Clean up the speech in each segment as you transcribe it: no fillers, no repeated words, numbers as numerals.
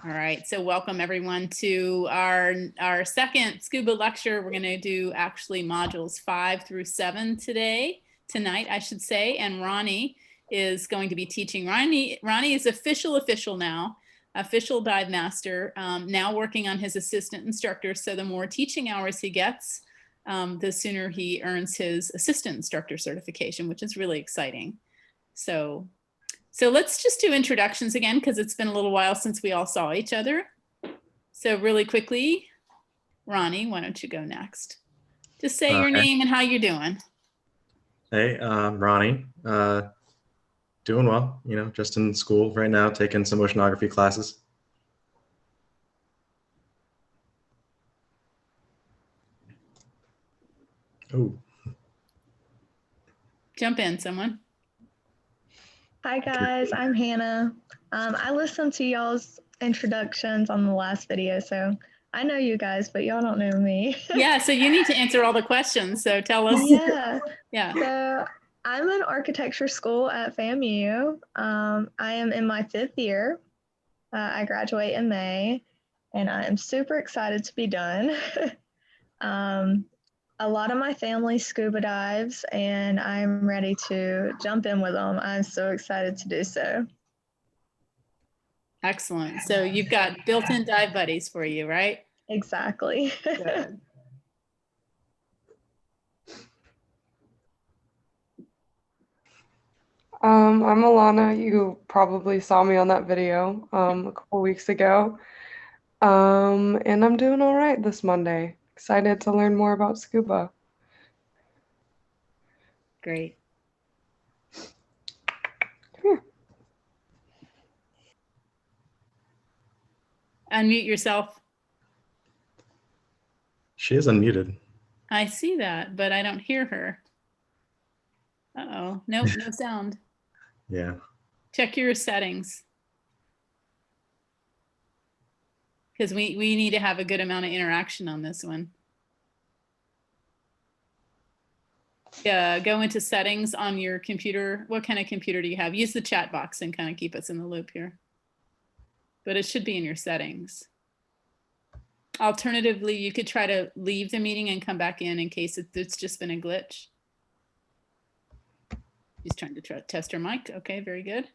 All right, so welcome everyone to our second SCUBA lecture. We're going to do actually modules 5 through 7 tonight, I should say, and Ronny is going to be teaching. Ronny is official now, official dive master, now working on his assistant instructor. So the more teaching hours he gets, the sooner he earns his assistant instructor certification, which is really exciting. So let's just do introductions again, because it's been a little while since we all saw each other. So really quickly, Ronny, why don't you go next? Just say your name and how you're doing. Hey, Ronny. Doing well, just in school right now, taking some oceanography classes. Oh. Jump in, someone. Hi guys, I'm Hannah. I listened to y'all's introductions on the last video, so I know you guys, but y'all don't know me. Yeah, so you need to answer all the questions, so tell us. Yeah. So I'm in architecture school at FAMU. I am in my 5th year. I graduate in May, and I am super excited to be done. A lot of my family scuba dives, and I'm ready to jump in with them. I'm so excited to do so. Excellent. So you've got built-in dive buddies for you, right? Exactly. Good. I'm Alana. You probably saw me on that video a couple weeks ago. And I'm doing all right this Monday. Excited to learn more about scuba. Great. Come here. Unmute yourself. She is unmuted. I see that, but I don't hear her. Uh-oh. Nope, no sound. Yeah. Check your settings. Because we need to have a good amount of interaction on this one. Yeah, go into settings on your computer. What kind of computer do you have? Use the chat box and kind of keep us in the loop here. But it should be in your settings. Alternatively, you could try to leave the meeting and come back in case it's just been a glitch. She's trying to test her mic. Okay, very good.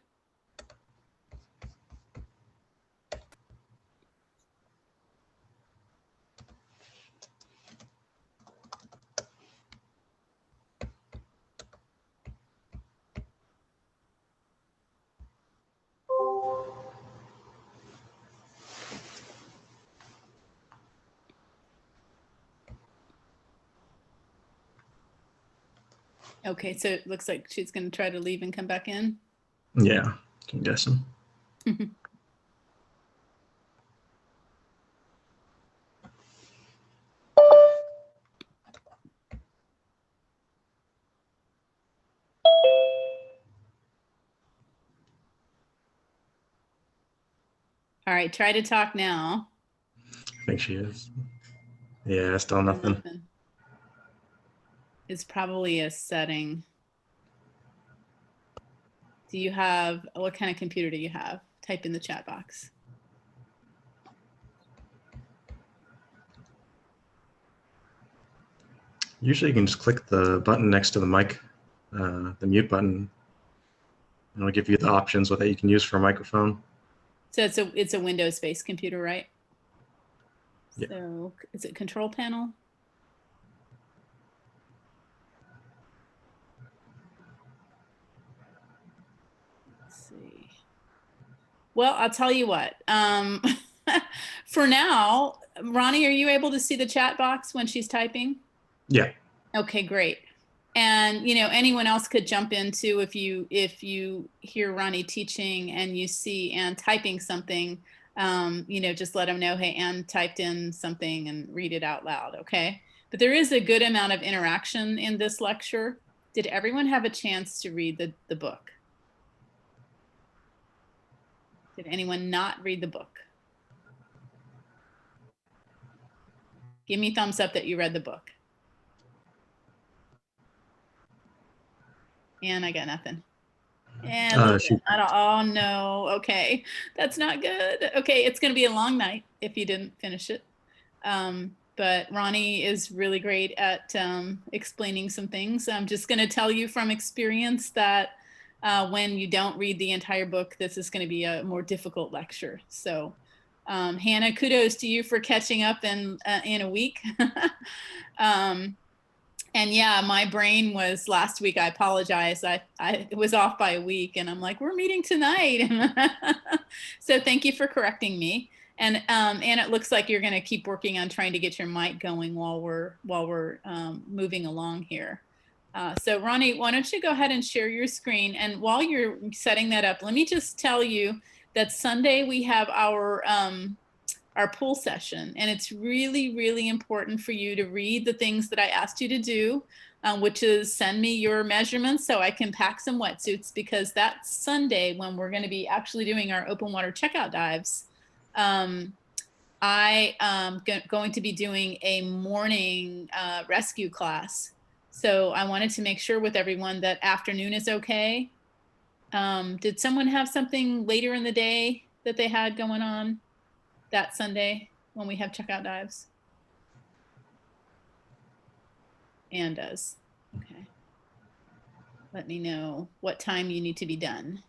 Okay, so it looks like she's going to try to leave and come back in. Yeah, I'm guessing. All right, try to talk now. I think she is. Yeah, still nothing. It's probably a setting. Do you have, what kind of computer do you have? Type in the chat box. Usually you can just click the button next to the mic, the mute button. And it'll give you the options that you can use for a microphone. So it's a Windows-based computer, right? Yeah. So is it control panel? Let's see. Well, I'll tell you what. For now, Ronny, are you able to see the chat box when she's typing? Yeah. Okay, great. And anyone else could jump in too if you hear Ronny teaching and you see Anne typing something. Just let them know, hey, Anne typed in something, and read it out loud, okay? But there is a good amount of interaction in this lecture. Did everyone have a chance to read the book? Did anyone not read the book? Give me thumbs up that you read the book. And I got nothing. And oh no, okay, that's not good. Okay, it's going to be a long night if you didn't finish it. But Ronny is really great at explaining some things. I'm just going to tell you from experience that when you don't read the entire book, this is going to be a more difficult lecture. So Hannah, kudos to you for catching up in a week. And yeah, my brain was last week. I apologize. I was off by a week, and I'm like, we're meeting tonight. So thank you for correcting me. And it looks like you're going to keep working on trying to get your mic going while we're moving along here. So Ronny, why don't you go ahead and share your screen? And while you're setting that up, let me just tell you that Sunday we have our pool session, and it's really, really important for you to read the things that I asked you to do, which is send me your measurements so I can pack some wetsuits, because that's Sunday when we're going to be actually doing our open water checkout dives. I am going to be doing a morning rescue class. So I wanted to make sure with everyone that afternoon is okay. Did someone have something later in the day that they had going on that Sunday when we have checkout dives? Anne does. Okay. Let me know what time you need to be done.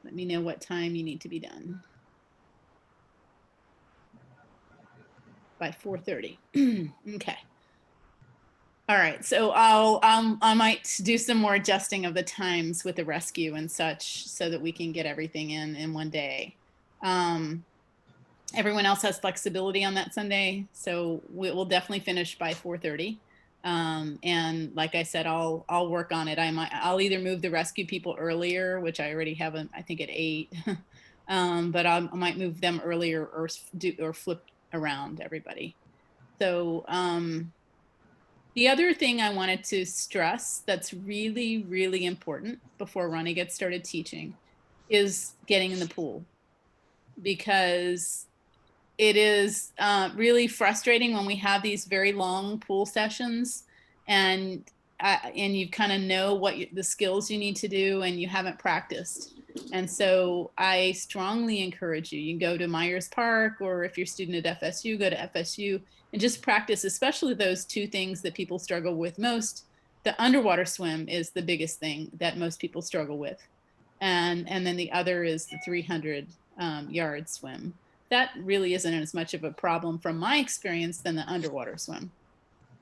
Let me know what time you need to be done. By 4:30. Okay. All right, so I might do some more adjusting of the times with the rescue and such so that we can get everything in one day. Everyone else has flexibility on that Sunday, so we'll definitely finish by 4:30. And like I said, I'll work on it. I'll either move the rescue people earlier, which I already have, I think at 8, but I might move them earlier or flip around everybody. So. The other thing I wanted to stress that's really, really important before Ronny gets started teaching is getting in the pool, because it is really frustrating when we have these very long pool sessions and you kind of know what the skills you need to do and you haven't practiced. And so I strongly encourage you, you can go to Myers Park, or if you're a student at FSU, go to FSU and just practice, especially those two things that people struggle with most. The underwater swim is the biggest thing that most people struggle with. And then the other is the 300 yard swim. That really isn't as much of a problem from my experience than the underwater swim.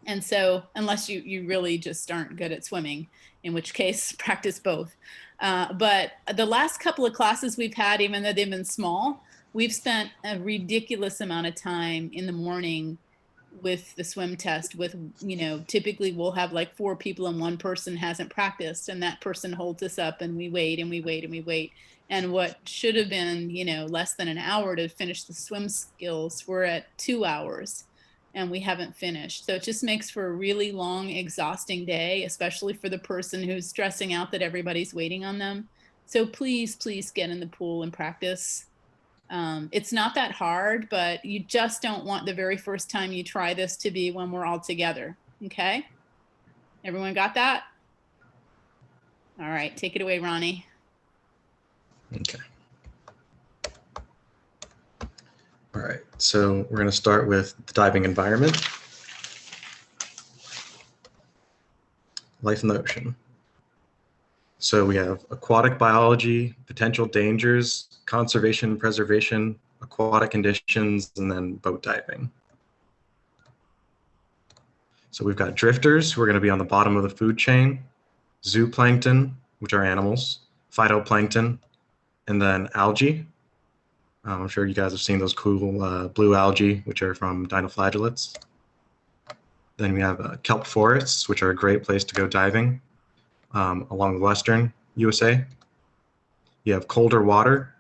And so unless you really just aren't good at swimming, in which case practice both. But the last couple of classes we've had, even though they've been small, we've spent a ridiculous amount of time in the morning with the swim test with, typically we'll have like 4 people and one person hasn't practiced, and that person holds us up and we wait and we wait and we wait. And what should have been, less than an hour to finish the swim skills, we're at 2 hours and we haven't finished. So it just makes for a really long, exhausting day, especially for the person who's stressing out that everybody's waiting on them. So please, please get in the pool and practice. It's not that hard, but you just don't want the very first time you try this to be when we're all together. Okay? Everyone got that? All right, take it away, Ronny. Okay. All right, so we're going to start with the diving environment. Life in the ocean. So we have aquatic biology, potential dangers, conservation, preservation, aquatic conditions, and then boat diving. So we've got drifters who are going to be on the bottom of the food chain, zooplankton, which are animals, phytoplankton, and then algae. I'm sure you guys have seen those cool blue algae, which are from dinoflagellates. Then we have kelp forests, which are a great place to go diving along the western USA. You have colder water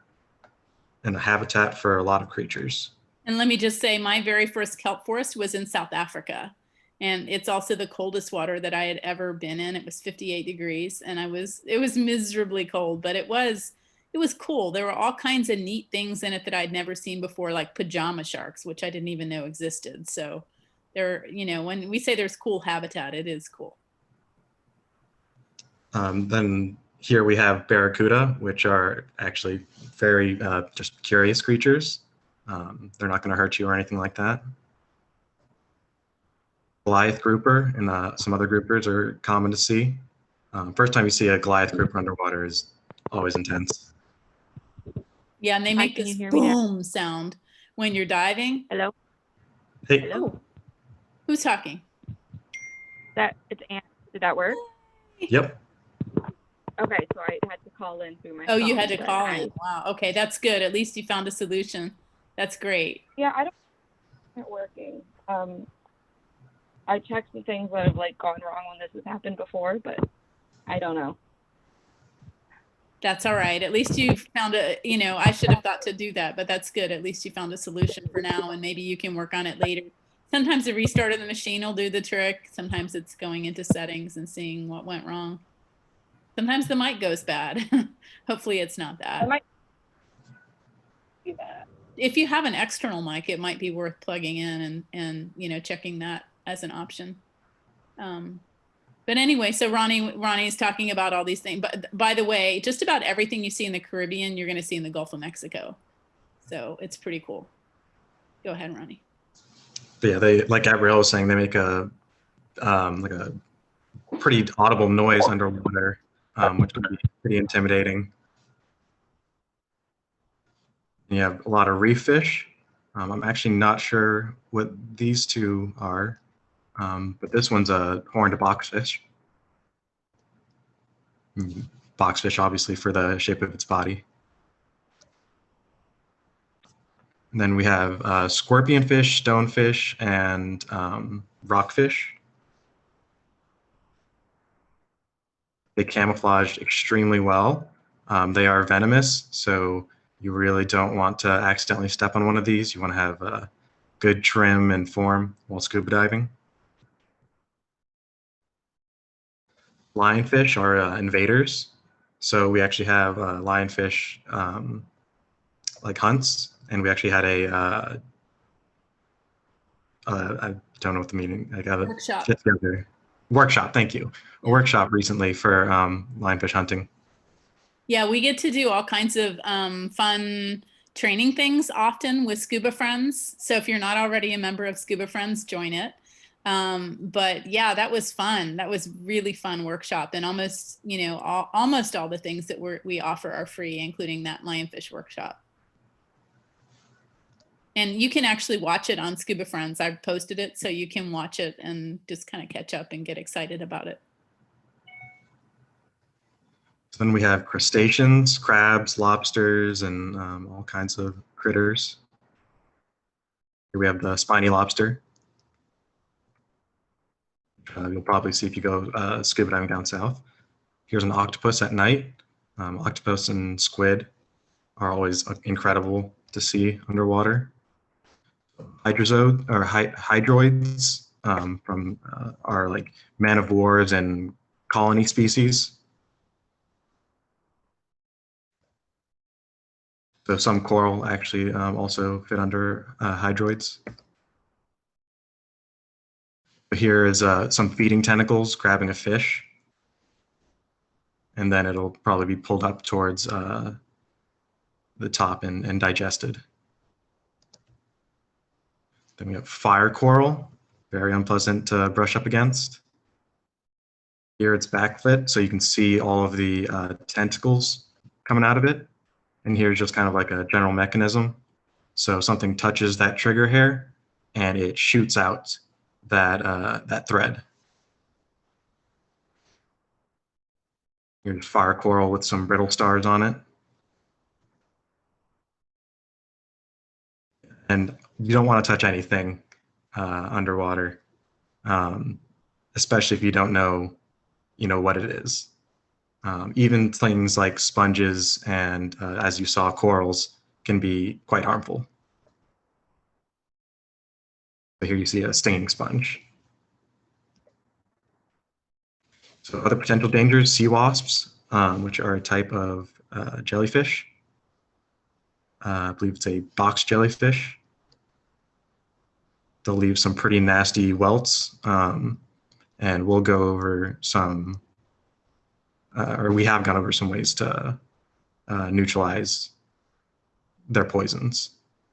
and a habitat for a lot of creatures. And let me just say, my very first kelp forest was in South Africa. And it's also the coldest water that I had ever been in. It was 58 degrees and it was miserably cold, but it was cool. There were all kinds of neat things in it that I'd never seen before, like pajama sharks, which I didn't even know existed. So They're, when we say there's cool habitat, it is cool. Then here we have barracuda, which are actually very just curious creatures. They're not going to hurt you or anything like that. Goliath grouper and some other groupers are common to see. First time you see a Goliath grouper underwater is always intense. Yeah, and they make Can this you hear me now? boom sound when you're diving. Hello? Hey, Hello? Who's talking? It's Anne. Did that work? yep. Okay, so I had to call in through my Oh, you phone, had to but call in. Wow. Okay, that's good. At least you found a solution. That's great. Yeah, I don't know if it's working. I checked the things that have like gone wrong when this has happened before, but I don't know. That's all right. At least you found I should have thought to do that, but that's good. At least you found a solution for now, and maybe you can work on it later. Sometimes the restart of the machine will do the trick. Sometimes it's going into settings and seeing what went wrong. Sometimes the mic goes bad. Hopefully it's not that. I might do that. If you have an external mic, it might be worth plugging in and checking that as an option. But anyway, so Ronnie is talking about all these things. But by the way, just about everything you see in the Caribbean, you're going to see in the Gulf of Mexico. So it's pretty cool. Go ahead, Ronnie. But yeah, they, like Gabrielle was saying, they make like a pretty audible noise underwater, which can be pretty intimidating. You have a lot of reef fish. I'm actually not sure what these two are, but this one's a horned boxfish. Boxfish, obviously, for the shape of its body. And then we have scorpionfish, stonefish, and rockfish. They camouflage extremely well. They are venomous, so you really don't want to accidentally step on one of these. You want to have a good trim and form while scuba diving. Lionfish are invaders. So we actually have lionfish like hunts, and we actually had a I don't know what the meaning. I got it. Workshop. Together. Workshop. Thank you. A workshop recently for lionfish hunting. Yeah, we get to do all kinds of fun training things often with Scuba Friends. So if you're not already a member of Scuba Friends, join it. But yeah, that was fun. That was really fun workshop, and almost all the things that we offer are free, including that lionfish workshop. And you can actually watch it on Scuba Friends. I've posted it so you can watch it and just kind of catch up and get excited about it. So then we have crustaceans, crabs, lobsters, and all kinds of critters. Here we have the spiny lobster. You'll probably see if you go scuba diving down south. Here's an octopus at night. Octopus and squid are always incredible to see underwater. Hydroids from are like man of wars and colony species. So some coral actually also fit under hydroids. Here is some feeding tentacles grabbing a fish, and then it'll probably be pulled up towards the top and digested. Then we have fire coral, very unpleasant to brush up against. Here it's backlit, so you can see all of the tentacles coming out of it. And here's just kind of like a general mechanism. So something touches that trigger hair, and it shoots out that thread. Here's fire coral with some brittle stars on it. And you don't want to touch anything underwater, especially if you don't know, what it is. Even things like sponges and, as you saw, corals can be quite harmful. So here you see a stinging sponge. So other potential dangers, sea wasps, which are a type of jellyfish. I believe it's a box jellyfish. they'll leave some pretty nasty welts. And we'll go over some, or we have gone over some ways to neutralize their poisons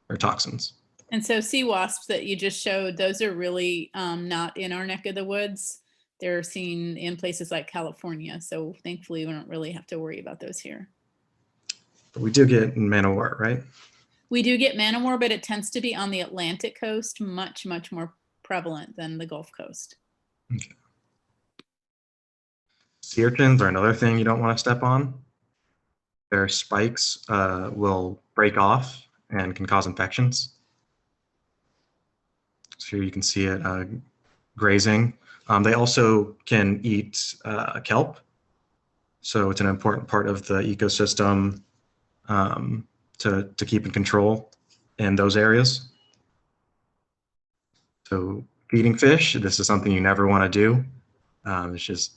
or toxins. And so sea wasps that you just showed, those are really not in our neck of the woods. They're seen in places like California. So thankfully we don't really have to worry about those here. But we do get man-o-war, right? We do get man-o-war, but it tends to be on the Atlantic coast, much, much more prevalent than the Gulf Coast. Okay. Sea urchins are another thing you don't want to step on. Their spikes will break off and can cause infections. So here you can see it grazing. They also can eat kelp. So it's an important part of the ecosystem to keep in control in those areas. So feeding fish, this is something you never want to do. It's just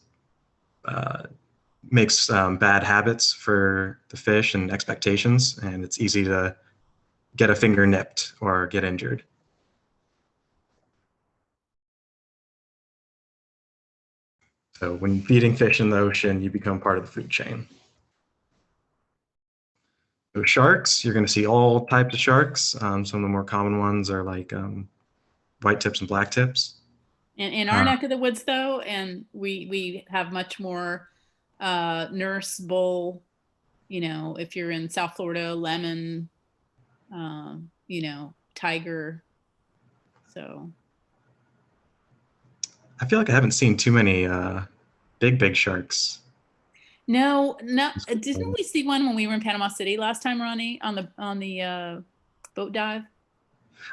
makes bad habits for the fish and expectations, and it's easy to get a finger nipped or get injured. So when feeding fish in the ocean, you become part of the food chain. So sharks, you're going to see all types of sharks. Some of the more common ones are like white tips and black tips. In our neck of the woods, though, and we have much more nurse, bull, you know, if you're in South Florida, lemon, you know, tiger. So I feel like I haven't seen too many big sharks. no, didn't we see one when we were in Panama City last time, Ronnie, on the boat dive?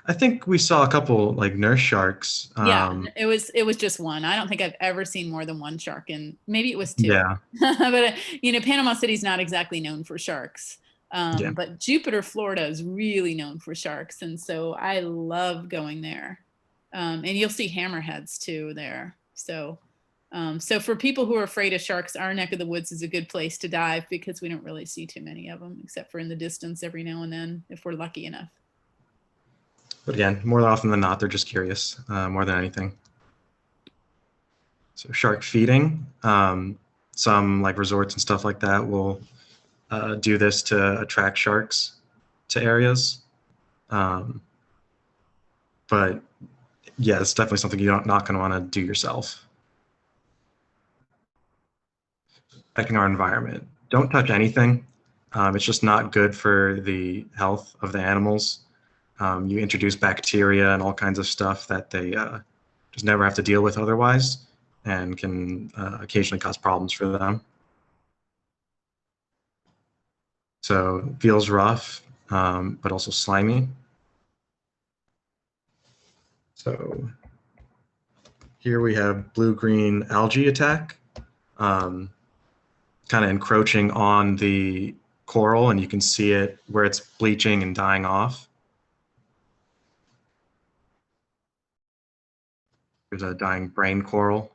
I think we saw a couple like nurse sharks. Yeah, it was just one. I don't think I've ever seen more than one shark, and maybe it was two. Yeah. But you know, Panama City's not exactly known for sharks. Yeah. But Jupiter, Florida is really known for sharks, and so I love going there. And you'll see hammerheads too there. So so for people who are afraid of sharks, our neck of the woods is a good place to dive because we don't really see too many of them, except for in the distance every now and then if we're lucky enough. But again, more often than not, they're just curious more than anything. So shark feeding, some like resorts and stuff like that will do this to attract sharks to areas. But yeah, it's definitely something you're not going to want to do yourself. Protecting our environment. Don't touch anything. It's just not good for the health of the animals. You introduce bacteria and all kinds of stuff that they just never have to deal with otherwise, and can occasionally cause problems for them. So it feels rough, but also slimy. So here we have blue-green algae attack, kind of encroaching on the coral, and you can see it where it's bleaching and dying off. There's a dying brain coral.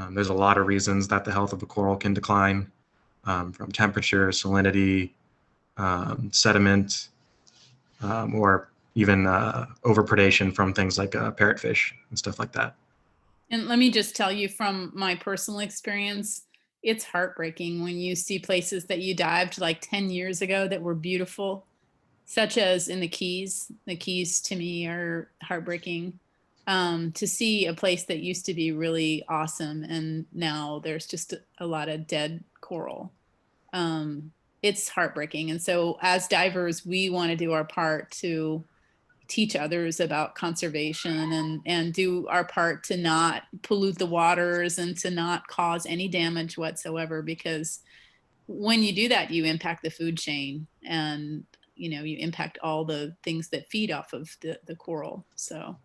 There's a lot of reasons that the health of the coral can decline, from temperature, salinity, sediment, or even overpredation from things like parrotfish and stuff like that. And let me just tell you from my personal experience, it's heartbreaking when you see places that you dived like 10 years ago that were beautiful, such as in the Keys. The Keys to me are heartbreaking. To see a place that used to be really awesome and now there's just a lot of dead coral. It's heartbreaking. And so as divers, we want to do our part to teach others about conservation and do our part to not pollute the waters and to not cause any damage whatsoever, because when you do that, you impact the food chain and you know, you impact all the things that feed off of the coral. So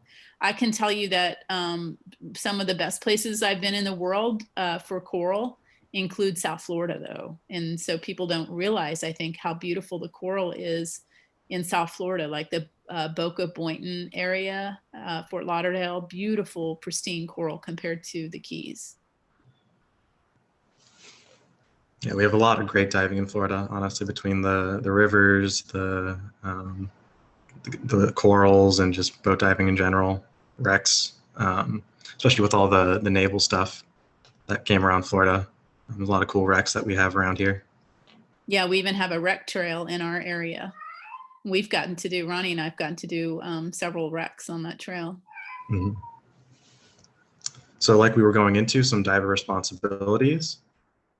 I can tell you that some of the best places I've been in the world for coral include South Florida, though. And so people don't realize, I think, how beautiful the coral is in South Florida, like the Boca Boynton area, Fort Lauderdale, beautiful, pristine coral compared to the Keys. Yeah, we have a lot of great diving in Florida, honestly, between the rivers, the the corals and just boat diving in general, wrecks, especially with all the naval stuff that came around Florida. There's a lot of cool wrecks that we have around here. Yeah, we even have a wreck trail in our area. We've gotten to do, Ronnie and I've gotten to do several wrecks on that trail. Mm-hmm. So like we were going into, some diver responsibilities,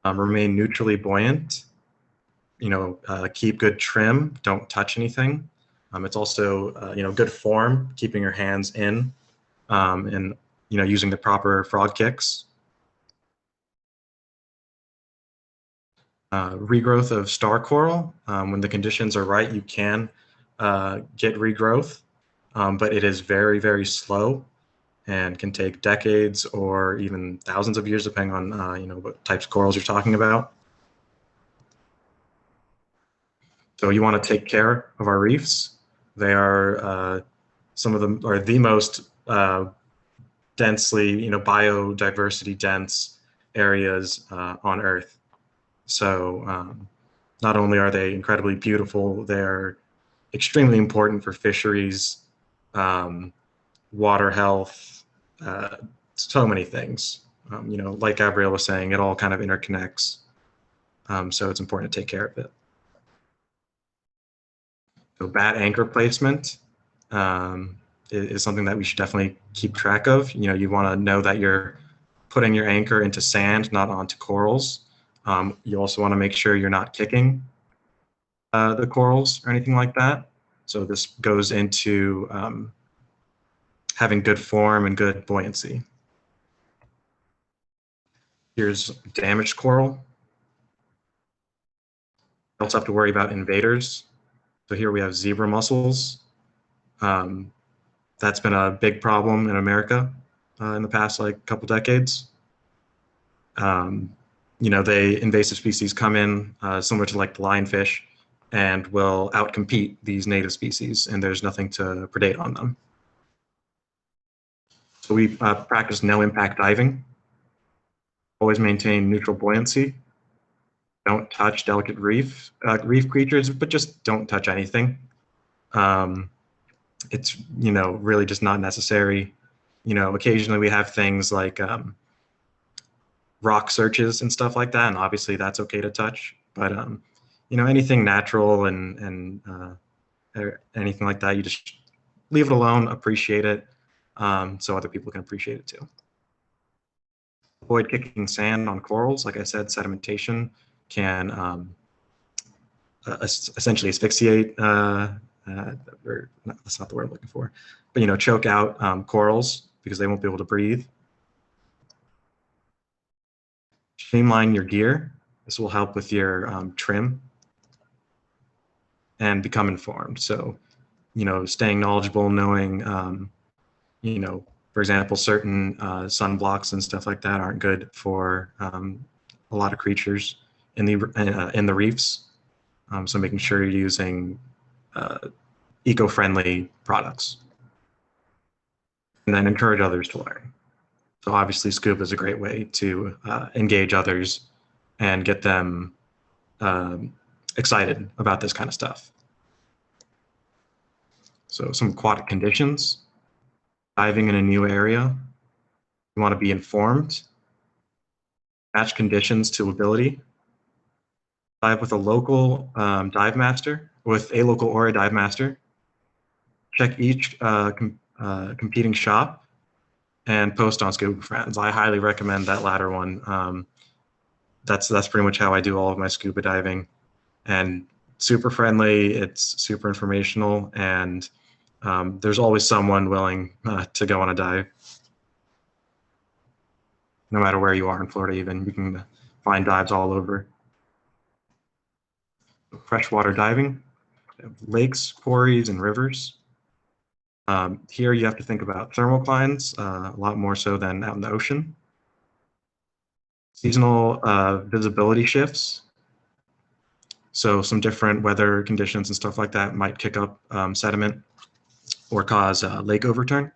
remain neutrally buoyant, keep good trim, don't touch anything. It's also, good form, keeping your hands in and, using the proper frog kicks. Regrowth of star coral. When the conditions are right, you can get regrowth, but it is very, very slow and can take decades or even thousands of years, depending on what types of corals you're talking about. So you want to take care of our reefs. They are some of them are the most densely, biodiversity dense areas on Earth. So not only are they incredibly beautiful, they're extremely important for fisheries, water health, so many things. Like Gabrielle was saying, it all kind of interconnects. So it's important to take care of it. So bad anchor placement is something that we should definitely keep track of. You want to know that you're putting your anchor into sand, not onto corals. You also want to make sure you're not kicking the corals or anything like that. So this goes into having good form and good buoyancy. Here's damaged coral. You also have to worry about invaders. So here we have zebra mussels. That's been a big problem in America in the past couple decades. They invasive species come in similar to the lionfish and will outcompete these native species, and there's nothing to predate on them. So we practice no impact diving. Always maintain neutral buoyancy. Don't touch delicate reef creatures, but just don't touch anything. It's really just not necessary. Occasionally we have things like rock searches and stuff like that, and obviously that's okay to touch. But anything natural and or anything like that, you just leave it alone, appreciate it, so other people can appreciate it too. Avoid kicking sand on corals. Like I said, sedimentation can essentially asphyxiate, or that's not the word I'm looking for, but choke out corals because they won't be able to breathe. Streamline your gear. This will help with your trim. And become informed. So, staying knowledgeable, knowing, for example, certain sunblocks and stuff like that aren't good for a lot of creatures in the reefs. So making sure you're using eco-friendly products. And then encourage others to learn. So obviously SCUBA is a great way to engage others and get them excited about this kind of stuff. So some aquatic conditions, diving in a new area, you want to be informed, match conditions to ability, dive with a local dive master, with a local or a dive master, check each competing shop, and post on SCUBA Friends. I highly recommend that latter one. That's pretty much how I do all of my scuba diving, and super friendly. It's super informational, and there's always someone willing to go on a dive. No matter where you are in Florida, even you can find dives all over. Freshwater diving, lakes, quarries, and rivers. Here you have to think about thermoclines a lot more so than out in the ocean. Seasonal visibility shifts. So some different weather conditions and stuff like that might kick up sediment or cause lake overturn.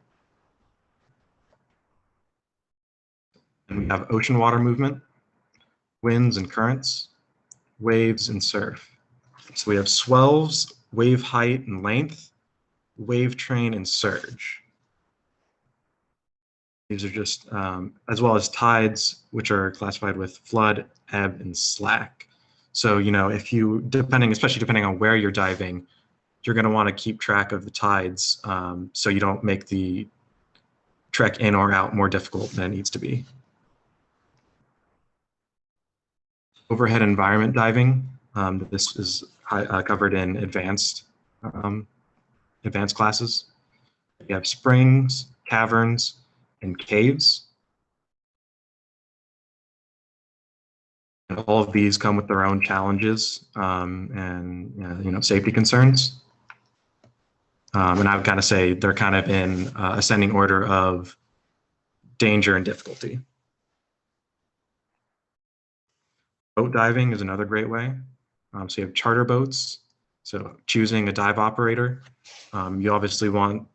And we have ocean water movement, winds and currents, waves and surf. So we have swells, wave height and length, wave train, and surge. These are just, as well as tides, which are classified with flood, ebb, and slack. So, you know, if you, especially depending on where you're diving, you're going to want to keep track of the tides so you don't make the trek in or out more difficult than it needs to be. Overhead environment diving. This is covered in advanced classes. You have springs, caverns, and caves. And all of these come with their own challenges and you know, safety concerns. And I would kind of say they're kind of in ascending order of danger and difficulty. Boat diving is another great way. So you have charter boats. So choosing a dive operator, you obviously want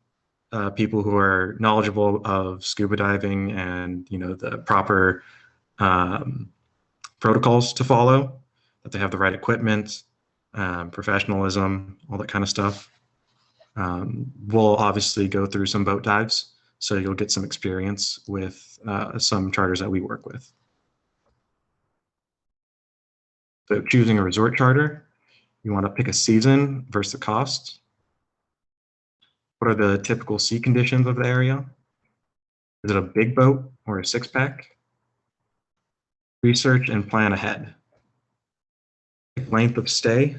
people who are knowledgeable of scuba diving and, you know, the proper protocols to follow, that they have the right equipment, professionalism, all that kind of stuff. We'll obviously go through some boat dives, so you'll get some experience with some charters that we work with. So choosing a resort charter, you want to pick a season versus the cost. What are the typical sea conditions of the area? Is it a big boat or a six-pack? Research and plan ahead. Length of stay,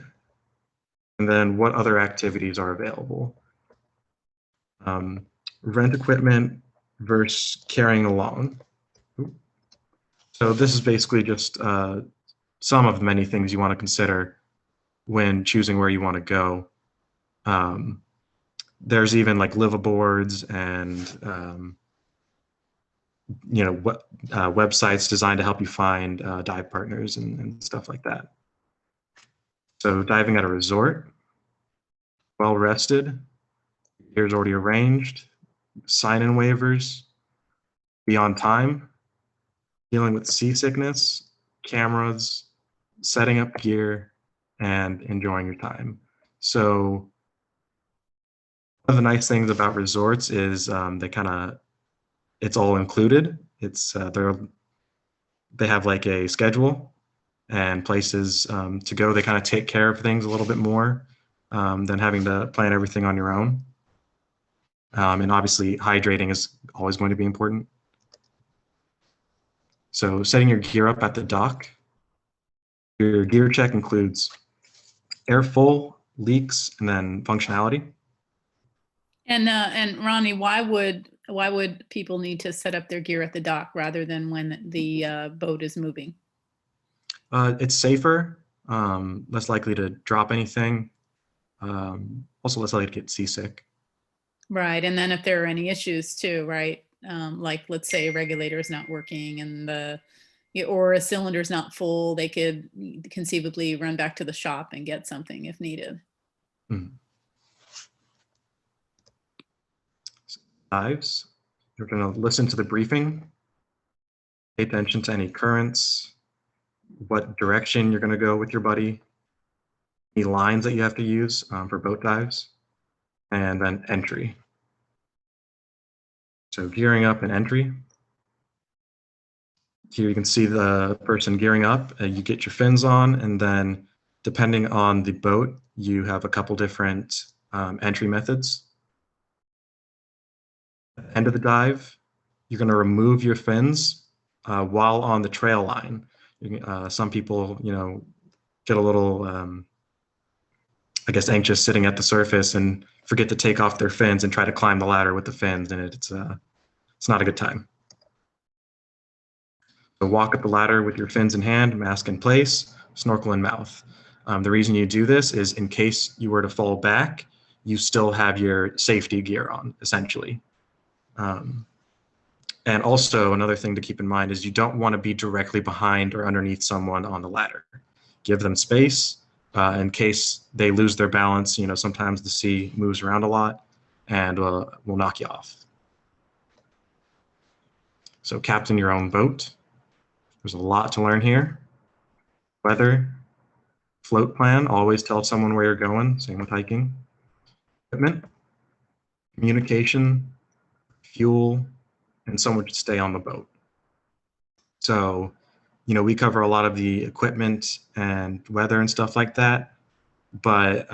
and then what other activities are available. Rent equipment versus carrying along. So this is basically just some of the many things you want to consider when choosing where you want to go. There's even like liveaboards and you know, websites designed to help you find dive partners and stuff like that. So diving at a resort, well rested, gear's already arranged, sign-in waivers, be on time, dealing with seasickness, cameras, setting up gear, and enjoying your time. So one of the nice things about resorts is it's all included. It's they have like a schedule and places to go. They kind of take care of things a little bit more than having to plan everything on your own. And obviously hydrating is always going to be important. So setting your gear up at the dock. Your gear check includes air full, leaks, and then functionality. And Ronnie, why would people need to set up their gear at the dock rather than when the boat is moving? It's safer, less likely to drop anything, also less likely to get seasick. Right, and then if there are any issues too, right? Like let's say a regulator is not working and or a cylinder is not full, they could conceivably run back to the shop and get something if needed. Mm-hmm. Dives, you're going to listen to the briefing, pay attention to any currents, what direction you're going to go with your buddy, any lines that you have to use for boat dives, and then entry. So gearing up and entry. Here you can see the person gearing up. You get your fins on, and then depending on the boat, you have a couple different entry methods. At the end of the dive, you're going to remove your fins while on the trail line. Some people, you know, get a little, I guess, anxious sitting at the surface and forget to take off their fins and try to climb the ladder with the fins, and it's not a good time. So walk up the ladder with your fins in hand, mask in place, snorkel in mouth. The reason you do this is in case you were to fall back, you still have your safety gear on, essentially. And also another thing to keep in mind is you don't want to be directly behind or underneath someone on the ladder. Give them space in case they lose their balance. You know, sometimes the sea moves around a lot and will knock you off. So captain your own boat. There's a lot to learn here. Weather, float plan, always tell someone where you're going, same with hiking. Equipment, communication, fuel, and someone to stay on the boat. So, we cover a lot of the equipment and weather and stuff like that, but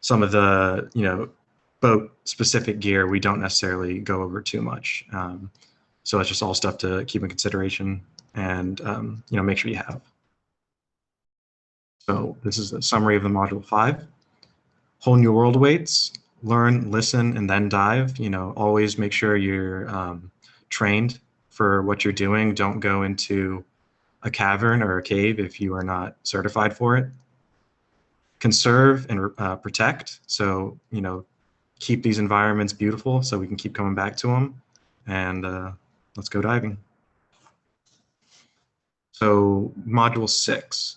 some of the, boat specific gear, we don't necessarily go over too much. So it's just all stuff to keep in consideration and, make sure you have. So this is a summary of the module 5. Whole new world awaits. Learn, listen, and then dive. Always make sure you're trained for what you're doing. Don't go into a cavern or a cave if you are not certified for it. Conserve and protect. So, keep these environments beautiful so we can keep coming back to them. And let's go diving. So module 6.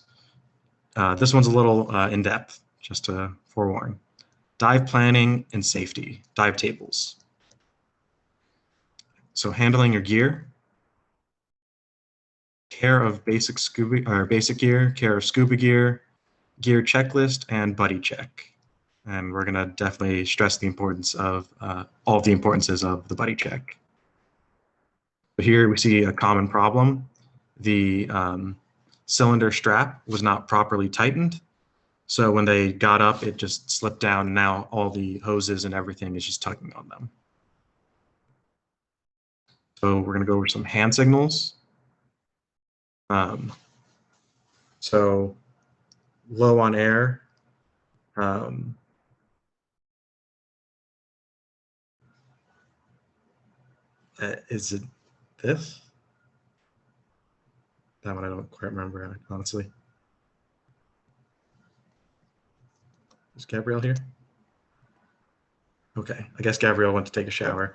This one's a little in-depth, just to forewarn. Dive planning and safety, dive tables. So handling your gear, care of basic gear, care of scuba gear, gear checklist, and buddy check. And we're gonna definitely stress the importance of all of the importances of the buddy check. But here we see a common problem. The cylinder strap was not properly tightened. So when they got up, it just slipped down, and now all the hoses and everything is just tugging on them. So we're gonna go over some hand signals. So low on air. Is it this? That one I don't quite remember, honestly. Is Gabrielle here? Okay, I guess Gabrielle went to take a shower.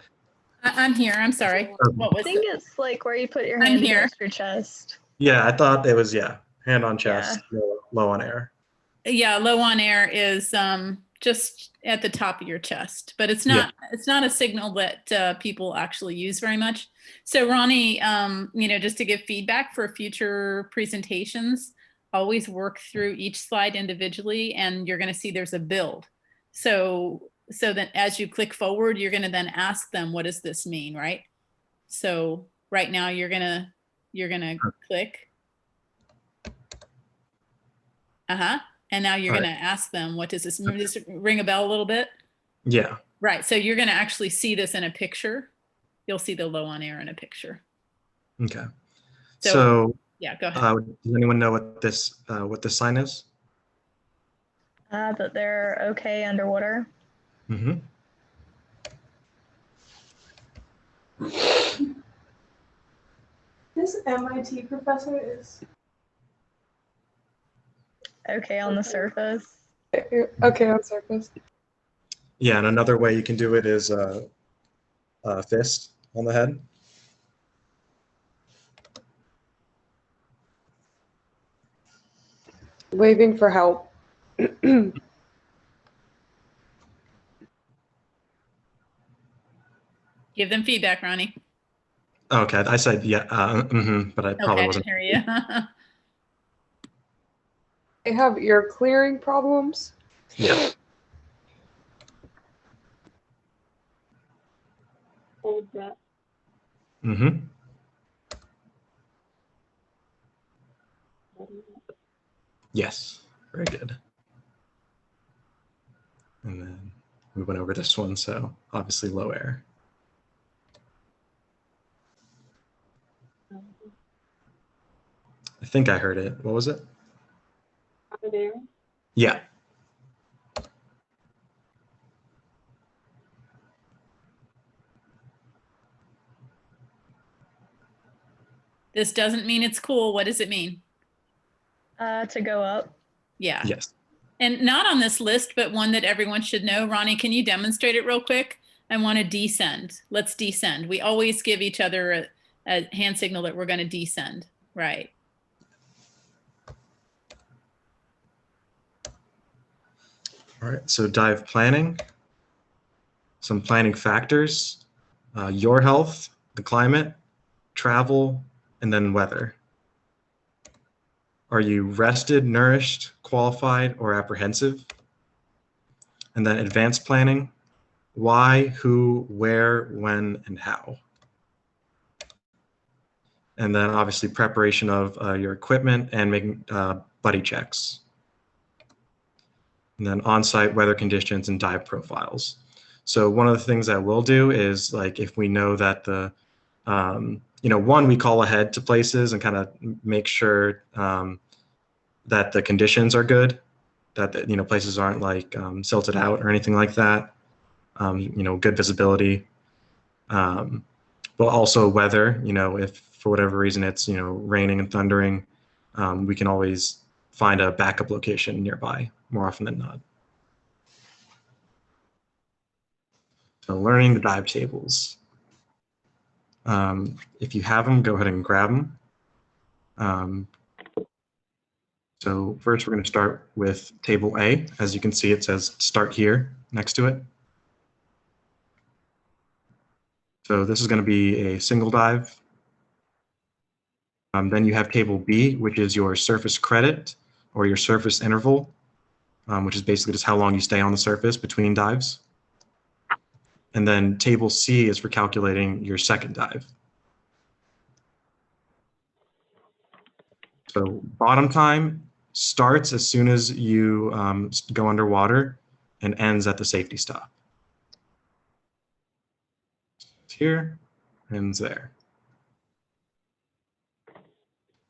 I'm here. I'm sorry. What I was think it? it's like where you put your I'm hand here. against your chest. Yeah, I thought it was, hand on chest, low on air. Yeah, low on air is just at the top of your chest, but it's not a signal that people actually use very much. So Ronnie, just to give feedback for future presentations, always work through each slide individually, and you're going to see there's a build. So that as you click forward, you're going to then ask them, what does this mean, right? So right now you're going to click. And now you're going to ask them, what does this mean? Does this ring a bell a little bit? Yeah. Right. So you're going to actually see this in a picture. You'll see the low on air in a picture. Okay. So yeah, go ahead. Does anyone know what this sign is? That they're okay underwater. Mm-hmm. This MIT professor is Okay on the surface. Okay on surface. Yeah, and another way you can do it is a fist on the head. Waving for help. Give them feedback, Ronnie. Okay, I said but I probably Okay, wasn't. I didn't hear you. They have ear clearing problems. Yeah. Hold that. Mm-hmm. Yes, very good. And then we went over this one, so obviously low air. I think I heard it. What was it? Over there. Yeah. This doesn't mean it's cool. What does it mean? To go up. Yeah. Yes. And not on this list, but one that everyone should know. Ronnie, can you demonstrate it real quick? I want to descend. Let's descend. We always give each other a hand signal that we're going to descend. Right. All right, so dive planning, some planning factors, your health, the climate, travel, and then weather. Are you rested, nourished, qualified, or apprehensive? And then advanced planning, why, who, where, when, and how. And then obviously preparation of your equipment and making buddy checks. And then on-site weather conditions and dive profiles. So one of the things that we'll do is, like, if we know that the, one, we call ahead to places and kind of make sure that the conditions are good, that the, places aren't like silted out or anything like that. Good visibility. But also weather, if for whatever reason it's, raining and thundering, we can always find a backup location nearby more often than not. So learning the dive tables. If you have them, go ahead and grab them. So first we're going to start with table A. As you can see, it says start here next to it. So this is going to be a single dive. Then you have table B, which is your surface credit or your surface interval, which is basically just how long you stay on the surface between dives. And then table C is for calculating your second dive. So bottom time starts as soon as you go underwater and ends at the safety stop. Here, ends there.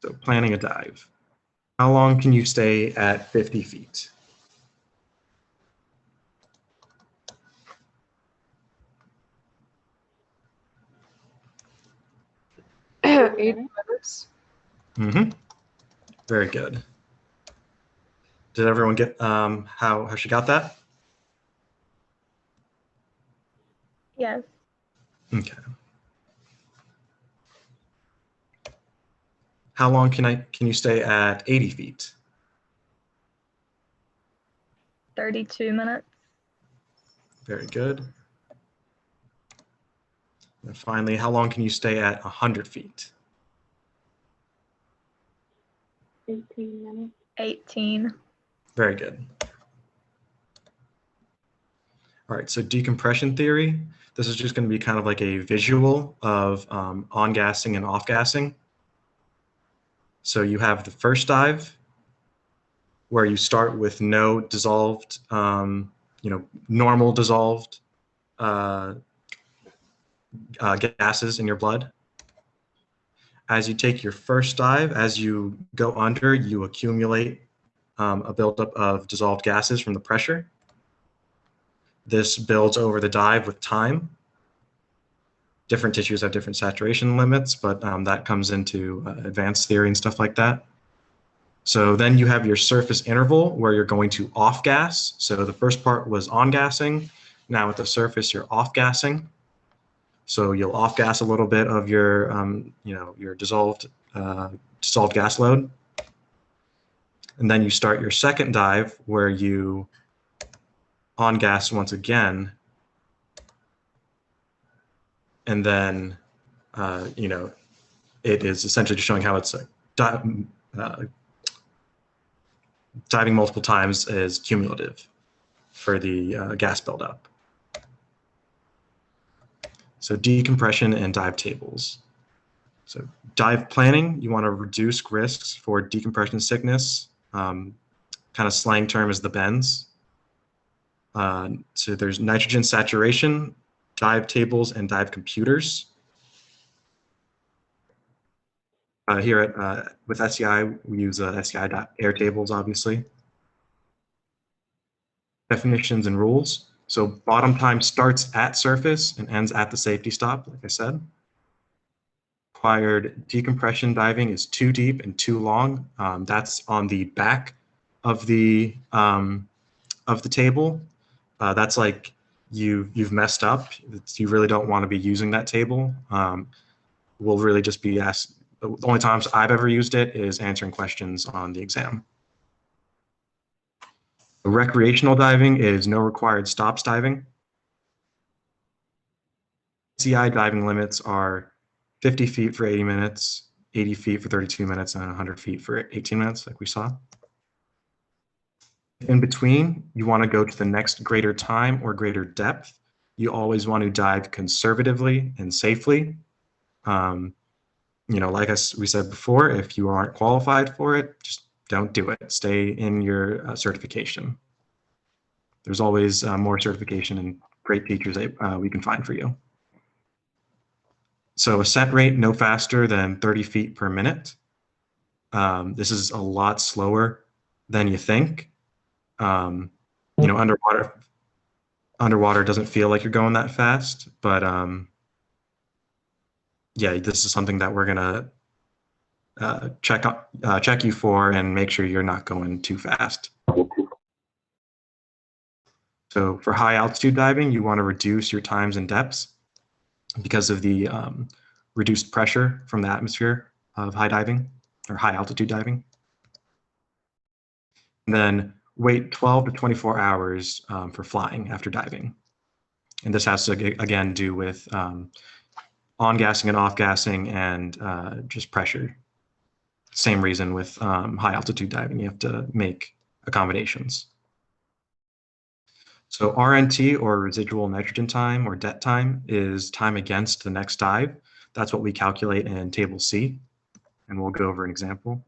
So planning a dive. How long can you stay at 50 feet? Eight minutes. Mm-hmm. Very good. Did everyone get how she got that? Yes. Okay. How long can you stay at 80 feet? 32 minutes. Very good. And finally, how long can you stay at 100 feet? 18 minutes. 18. Very good. All right, so decompression theory. This is just going to be kind of like a visual of on-gassing and off-gassing. So you have the first dive, where you start with no dissolved, normal dissolved gases in your blood. As you take your first dive, as you go under, you accumulate a buildup of dissolved gases from the pressure. This builds over the dive with time. Different tissues have different saturation limits, but that comes into advanced theory and stuff like that. So then you have your surface interval where you're going to off-gas. So the first part was on-gassing. Now at the surface, you're off-gassing. So you'll off-gas a little bit of your, your dissolved gas load. And then you start your second dive where you on-gas once again. And then, it is essentially just showing how it's diving multiple times is cumulative for the gas buildup. So decompression and dive tables. So dive planning, you want to reduce risks for decompression sickness. Kind of slang term is the bends. So there's nitrogen saturation, dive tables, and dive computers. Here at with SCI, we use SCI.air tables, obviously. Definitions and rules. So bottom time starts at surface and ends at the safety stop, like I said. Required decompression diving is too deep and too long. That's on the back of the table. That's like you've messed up. You really don't want to be using that table. We'll really just be asked. The only times I've ever used it is answering questions on the exam. Recreational diving is no required stops diving. CI diving limits are 50 feet for 80 minutes, 80 feet for 32 minutes, and 100 feet for 18 minutes, like we saw. In between, you want to go to the next greater time or greater depth. you always want to dive conservatively and safely. Like we said before, if you aren't qualified for it, just don't do it. Stay in your certification. There's always more certification and great teachers that we can find for you. So ascent rate no faster than 30 feet per minute. This is a lot slower than you think. Underwater doesn't feel like you're going that fast, but yeah, this is something that we're gonna check you for and make sure you're not going too fast. So for high altitude diving, you want to reduce your times and depths because of the reduced pressure from the atmosphere of high diving or high altitude diving. And then wait 12 to 24 hours for flying after diving. And this has to, again, do with on-gassing and off-gassing and just pressure. Same reason with high altitude diving, you have to make accommodations. So RNT, or residual nitrogen time, or DET time, is time against the next dive. That's what we calculate in Table C, and we'll go over an example.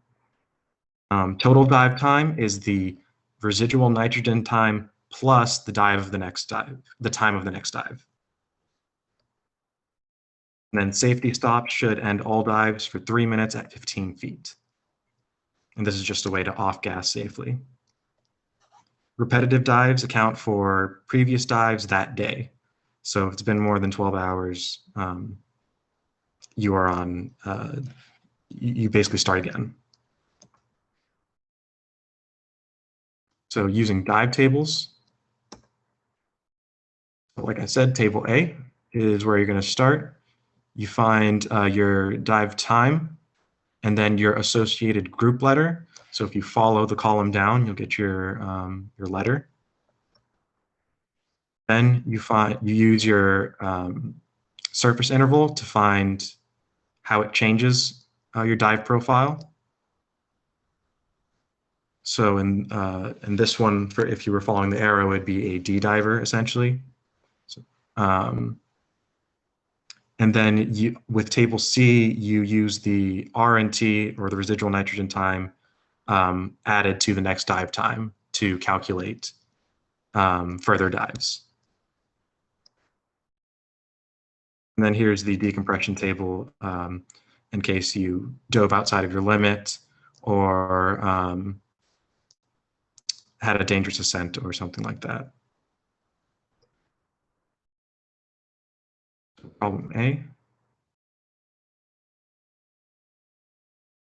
Total dive time is the residual nitrogen time plus the time of the next dive. And then safety stops should end all dives for 3 minutes at 15 feet. And this is just a way to off-gas safely. Repetitive dives account for previous dives that day. So if it's been more than 12 hours, you are on, you basically start again. So using dive tables, like I said, table A is where you're going to start. You find your dive time and then your associated group letter. So if you follow the column down, you'll get your letter. Then you use your surface interval to find how it changes your dive profile. So in this one, if you were following the arrow, it'd be a D diver essentially. So, and then with table C, you use the RNT, or the residual nitrogen time, added to the next dive time to calculate further dives. And then here's the decompression table in case you dove outside of your limit or had a dangerous ascent or something like that. Problem A.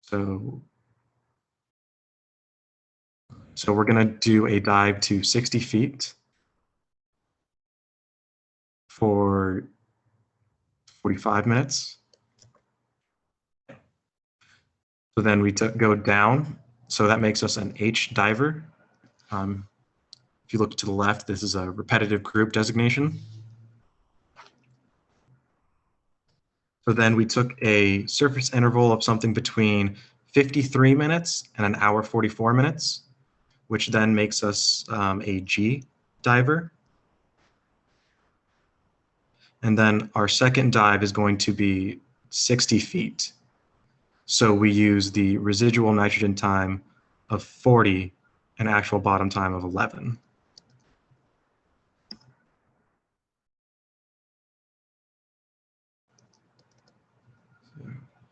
So we're going to do a dive to 60 feet for 45 minutes. So then we go down. So that makes us an H diver. If you look to the left, this is a repetitive group designation. So then we took a surface interval of something between 53 minutes and an hour 44 minutes, which then makes us a G diver. And then our second dive is going to be 60 feet. So we use the residual nitrogen time of 40 and actual bottom time of 11.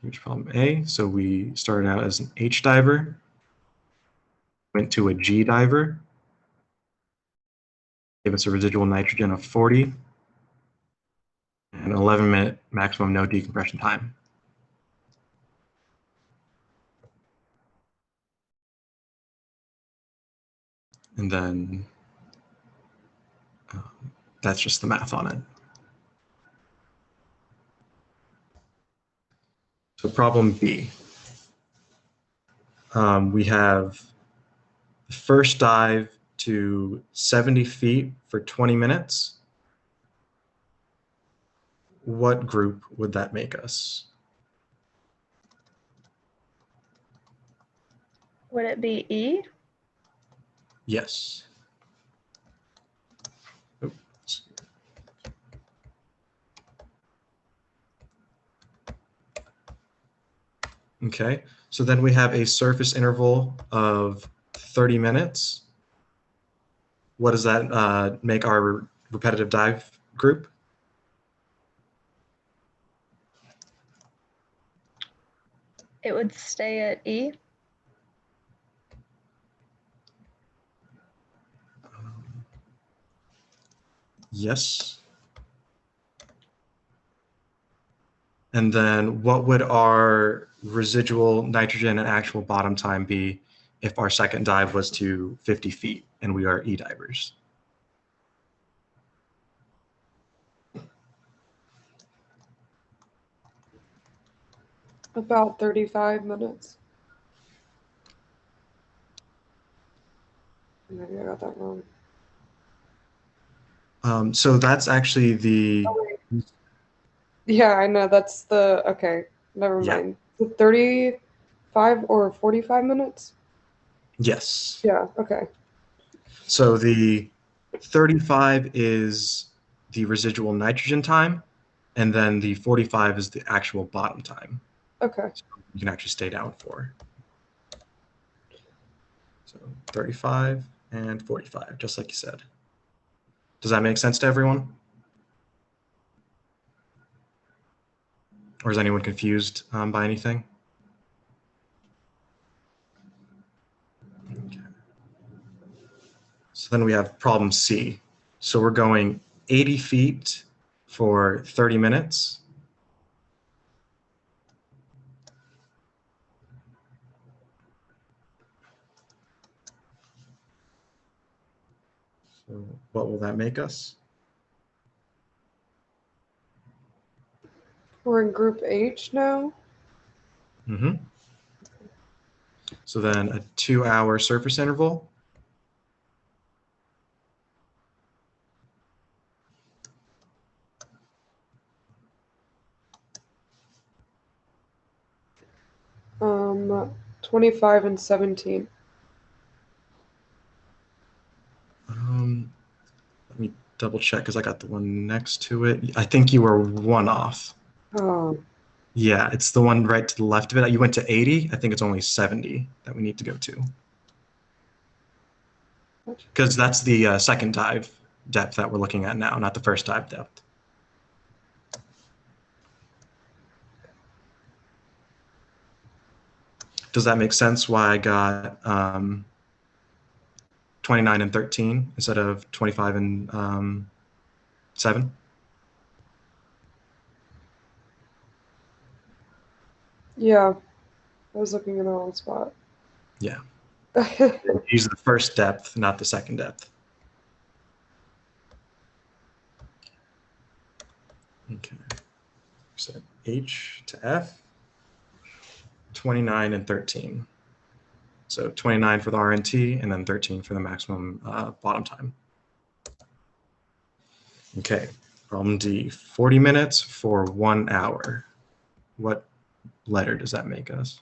Here's problem A. So we started out as an H diver, went to a G diver, gave us a residual nitrogen of 40, and 11-minute maximum no decompression time. And then that's just the math on it. So problem B. We have the first dive to 70 feet for 20 minutes. What group would that make us? Would it be E? Yes. Oops. Okay, so then we have a surface interval of 30 minutes. What does that make our repetitive dive group? It would stay at E. Yes. And then what would our residual nitrogen and actual bottom time be if our second dive was to 50 feet and we are E-divers? About 35 minutes. Maybe I got that wrong. So that's actually the, Yeah, I know. That's the, okay, never Yeah. mind. The 35 or 45 minutes? yes. Yeah, okay. So the 35 is the residual nitrogen time, and then the 45 is the actual bottom time. Okay. So you can actually stay down for. So 35 and 45, just like you said. Does that make sense to everyone? Or is anyone confused by anything? Okay. So then we have problem C. So we're going 80 feet for 30 minutes. So what will that make us? We're in group H now. Mm-hmm. So then a 2-hour surface interval. Um, 25 and 17. Let me double check because I got the one next to it. I think you were one off. Oh, Yeah, it's the one right to the left of it. You went to 80. I think it's only 70 that we need to go to. Because that's the second dive depth that we're looking at now, not the first dive depth. Does that make sense why I got 29 and 13 instead of 25 and 7? yeah. I was looking in the wrong spot. Yeah. Use the first depth, not the second depth. Okay. So H to F, 29 and 13. So 29 for the RNT and then 13 for the maximum bottom time. Okay, problem D, 40 minutes for 1 hour. What letter does that make us?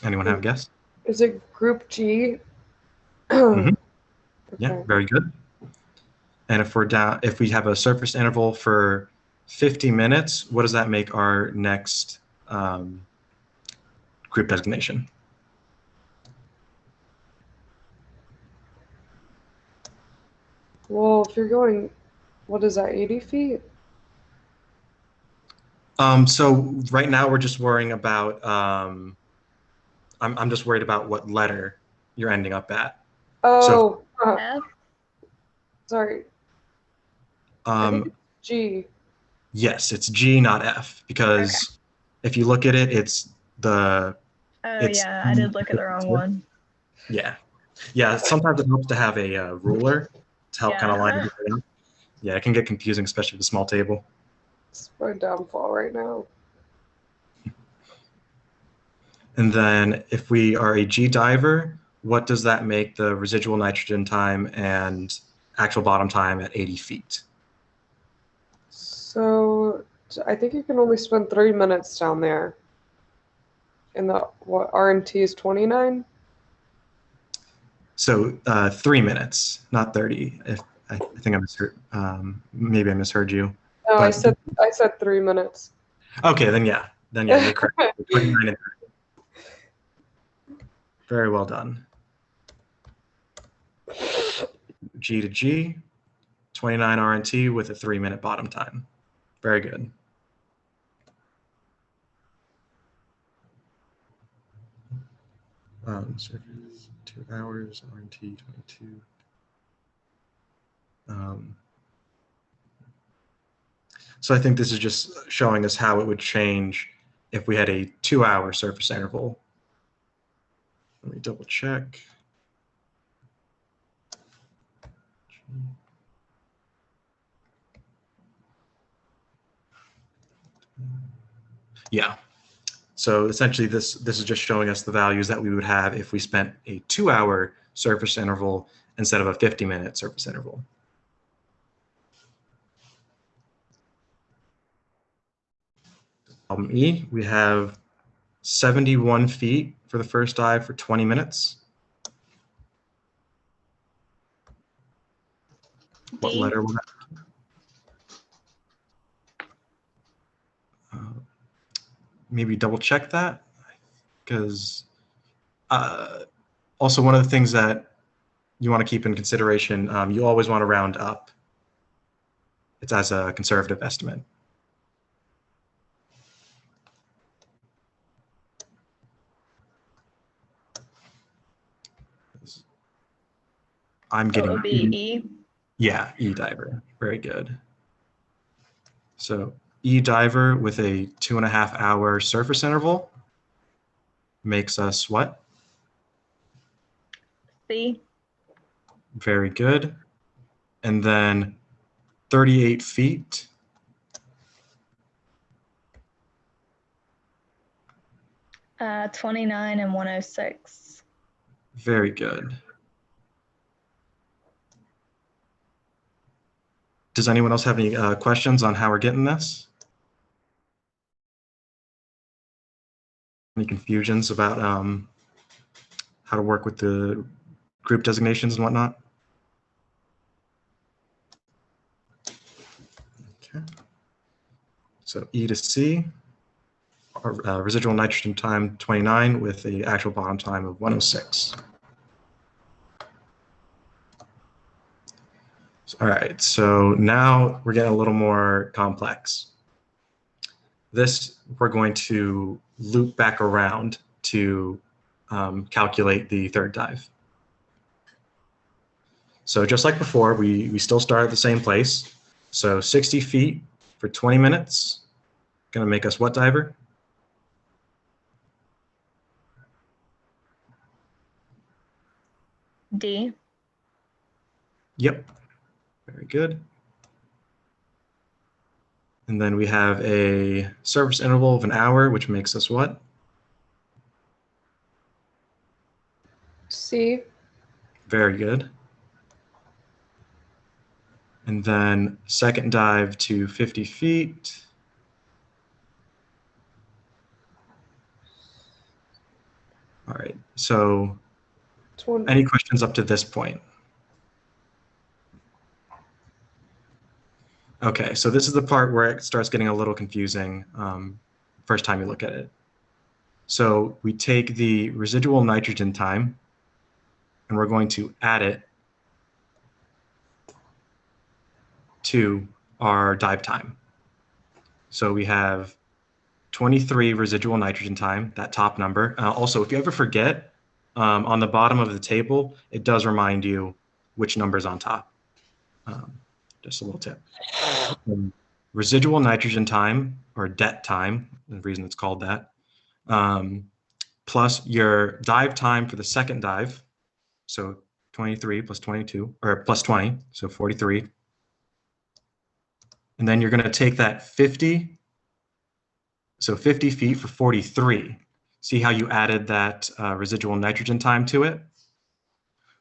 Anyone have a guess? Is it group G? Mhm. Yeah, Okay. very good. And if we have a surface interval for 50 minutes, what does that make our next group designation? Well, if you're going, what is that, 80 feet? So right now we're just worrying about, I'm just worried about what letter you're ending up at. Oh, F. sorry. I think Um, it's G. yes, it's G, not F, because if you look at it, it's Oh, it's yeah, I did look at the wrong one. Yeah. Yeah, sometimes it helps to have a ruler to help kind of line it up. Yeah, it can get confusing, especially with a small table. It's my downfall right now. And then if we are a G diver, what does that make the residual nitrogen time and actual bottom time at 80 feet? So I think you can only spend 3 minutes down there. And the what RNT is 29? So 3 minutes, not 30. I think I misheard. Maybe I misheard you. No, I But- said 3 minutes. Okay, then yeah, you're correct. 29 and 30. Very well done. G to G, 29 RNT with a 3-minute bottom time. Very good. Surface, 2 hours, RNT 22. So I think this is just showing us how it would change if we had a 2-hour surface interval. Let me double check. Yeah. So essentially this is just showing us the values that we would have if we spent a 2-hour surface interval instead of a 50-minute surface interval. Problem E, we have 71 feet for the first dive for 20 minutes. What D. letter will that? Maybe double check that, because also one of the things that you want to keep in consideration, you always want to round up. It's as a conservative estimate. I'm So it getting would be E. Yeah, E diver. Very good. So E diver with a 2.5-hour surface interval makes us what? C. Very good. And then 38 feet. Uh, 29 and 106. Very good. Does anyone else have any questions on how we're getting this? Any confusions about how to work with the group designations and whatnot? Okay. So E to C, residual nitrogen time 29 with the actual bottom time of 106. All right, so now we're getting a little more complex. This, we're going to loop back around to calculate the third dive. So just like before, we still start at the same place. So 60 feet for 20 minutes, gonna make us what diver? D. Yep, very good. And then we have a surface interval of an hour, which makes us what? C. Very good. And then second dive to 50 feet. All right, so 20. any questions up to this point? Okay, so this is the part where it starts getting a little confusing first time you look at it. So we take the residual nitrogen time and we're going to add it to our dive time. So we have 23 residual nitrogen time, that top number. Also, if you ever forget, on the bottom of the table, it does remind you which number is on top. Just a little tip. Residual nitrogen time, or DET time, the reason it's called that, plus your dive time for the second dive, so 23 plus 22, or plus 20, so 43. And then you're going to take that 50, so 50 feet for 43. See how you added that residual nitrogen time to it?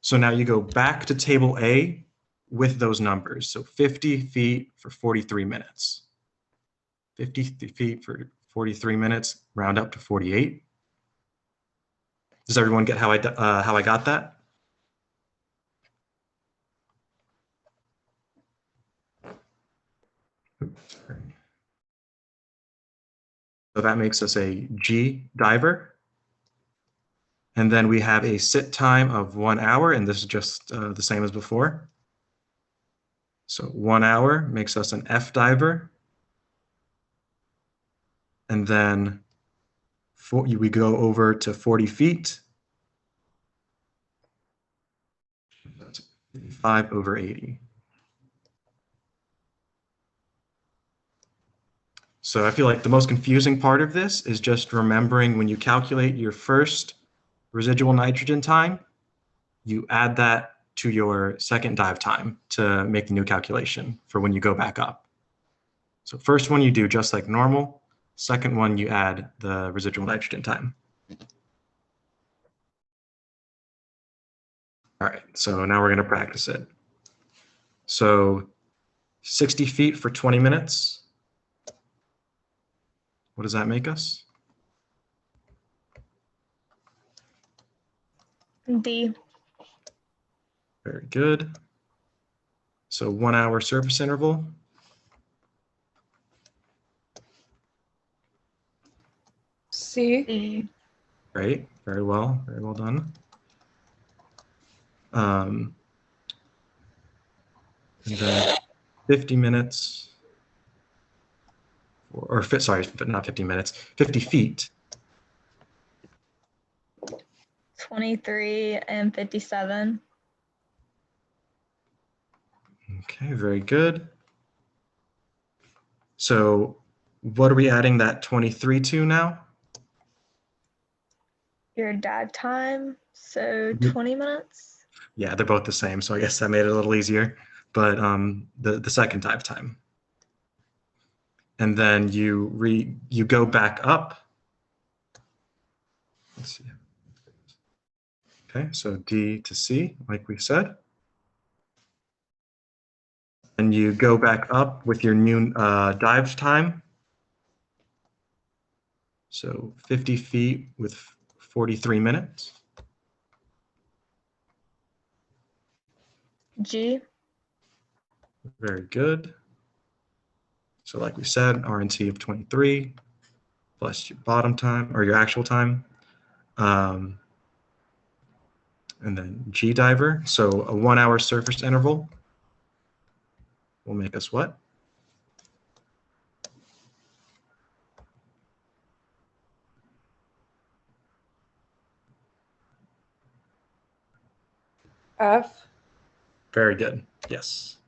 So now you go back to table A with those numbers. So 50 feet for 43 minutes. 50 feet for 43 minutes, round up to 48. Does everyone get how I got that? So that makes us a G diver. And then we have a sit time of 1 hour, and this is just the same as before. So 1 hour makes us an F diver. And then we go over to 40 feet. That's 5 over 80. So I feel like the most confusing part of this is just remembering when you calculate your first residual nitrogen time, you add that to your second dive time to make the new calculation for when you go back up. So first one you do just like normal, second one you add the residual nitrogen time. All right, so now we're going to practice it. So 60 feet for 20 minutes. What does that make us? D. Very good. So 1 hour surface interval. C. D. Great, very well done. And then 50 minutes, sorry, not 50 minutes, 50 feet. 23 and 57. Okay, very good. So what are we adding that 23 to now? Your dive time, so 20 minutes. Yeah, they're both the same, so I guess that made it a little easier. But the second dive time. And then you go back up. Let's see. Okay, so D to C, like we said. And you go back up with your new dive time. So 50 feet with 43 minutes. G. Very good. So like we said, RNT of 23 plus your bottom time or your actual time. And then G diver. So a 1 hour surface interval will make us what? F. Very good. Yes.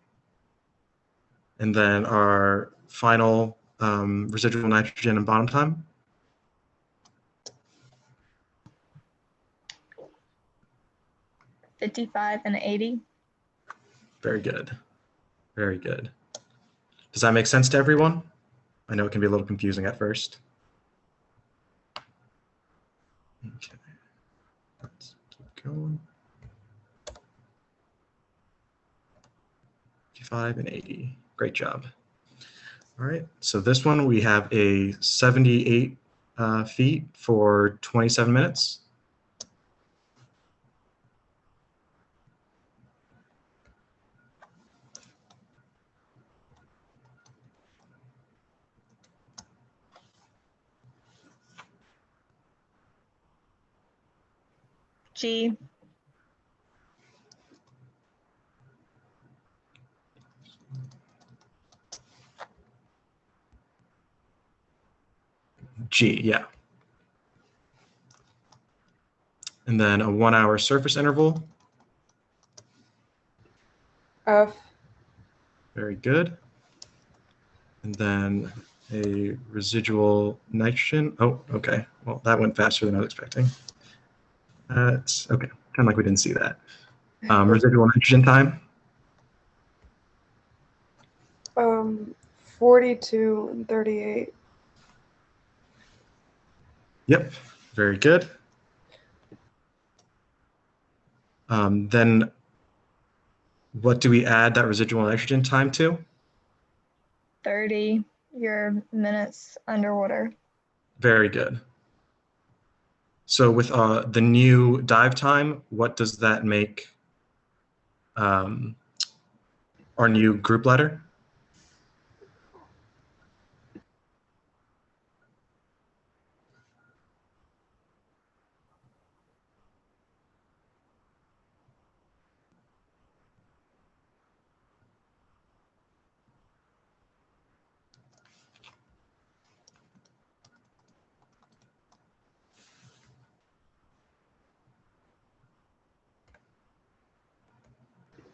And then our final residual nitrogen and bottom time. $55 and $80. Very good. Very good. Does that make sense to everyone? I know it can be a little confusing at first. Okay. Let's keep going. 55 and 80. Great job. All right. So this one we have a 78 feet for 27 minutes. G. G, yeah. And then a 1 hour surface interval. F. Very good. And then a residual nitrogen. Oh, okay. Well, that went faster than I was expecting. It's okay. Kind of like we didn't see that. Residual nitrogen time. 42 and 38. Yep. Very good. Then what do we add that residual nitrogen time to? 30 your minutes underwater. Very good. So with the new dive time, what does that make our new group letter?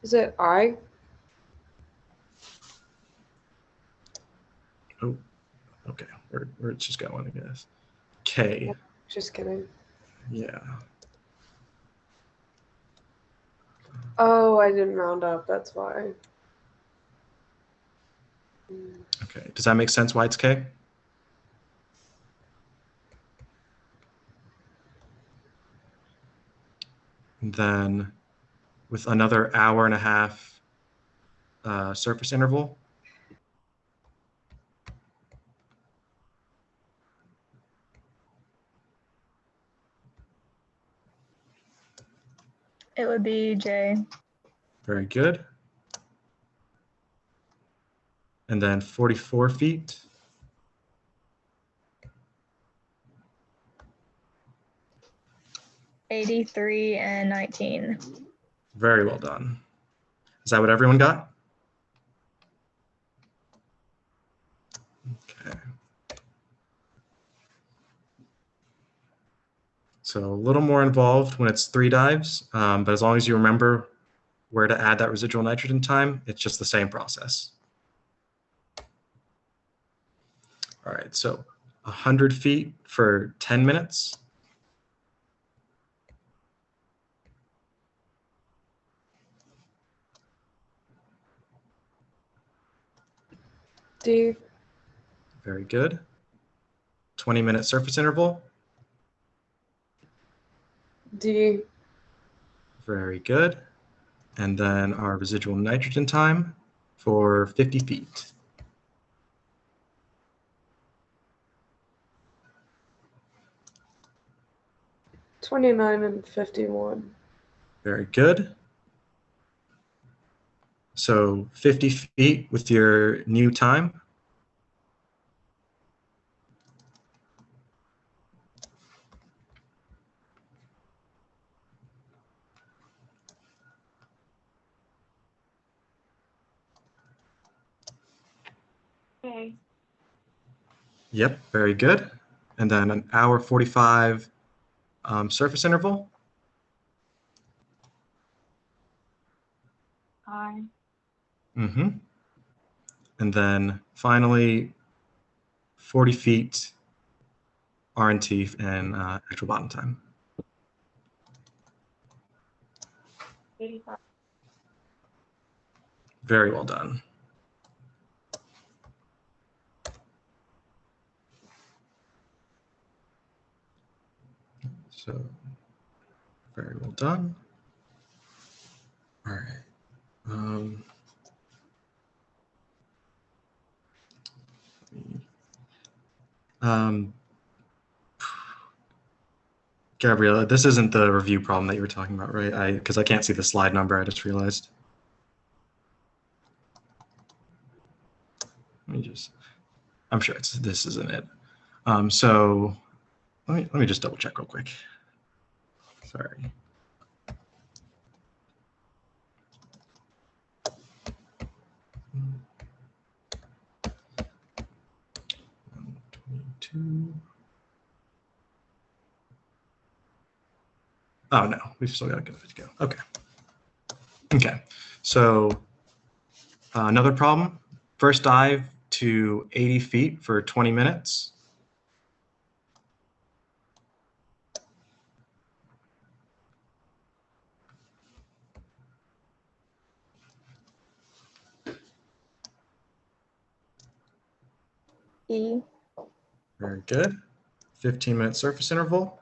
Is it I? Oh, okay. Where it's just going, I guess. K. Just kidding. Yeah. Oh, I didn't round up. That's why. Okay. Does that make sense why it's K? And then with another hour and a half surface interval, It would be J. very good. And then 44 feet. 83 and 19. Very well done. Is that what everyone got? Okay. So a little more involved when it's 3 dives, but as long as you remember where to add that residual nitrogen time, it's just the same process. All right, so 100 feet for 10 minutes. D. Very good. 20-minute surface interval. D. Very good. And then our residual nitrogen time for 50 feet. $29 and $51. Very good. So 50 feet with your new time. Okay. Yep, very good. And then an hour 45 surface interval. I. Mm-hmm. And then finally 40 feet R&T and actual bottom time. 85. Very well done. So very well done. All right. Gabrielle, this isn't the review problem that you were talking about, right? Because I can't see the slide number, I just realized. I'm sure this isn't it. So let me just double check real quick. Sorry. Oh no, we've still got a good bit to go. Okay. Okay. So another problem. First dive to 80 feet for 20 minutes. E. Very good. 15-minute surface interval.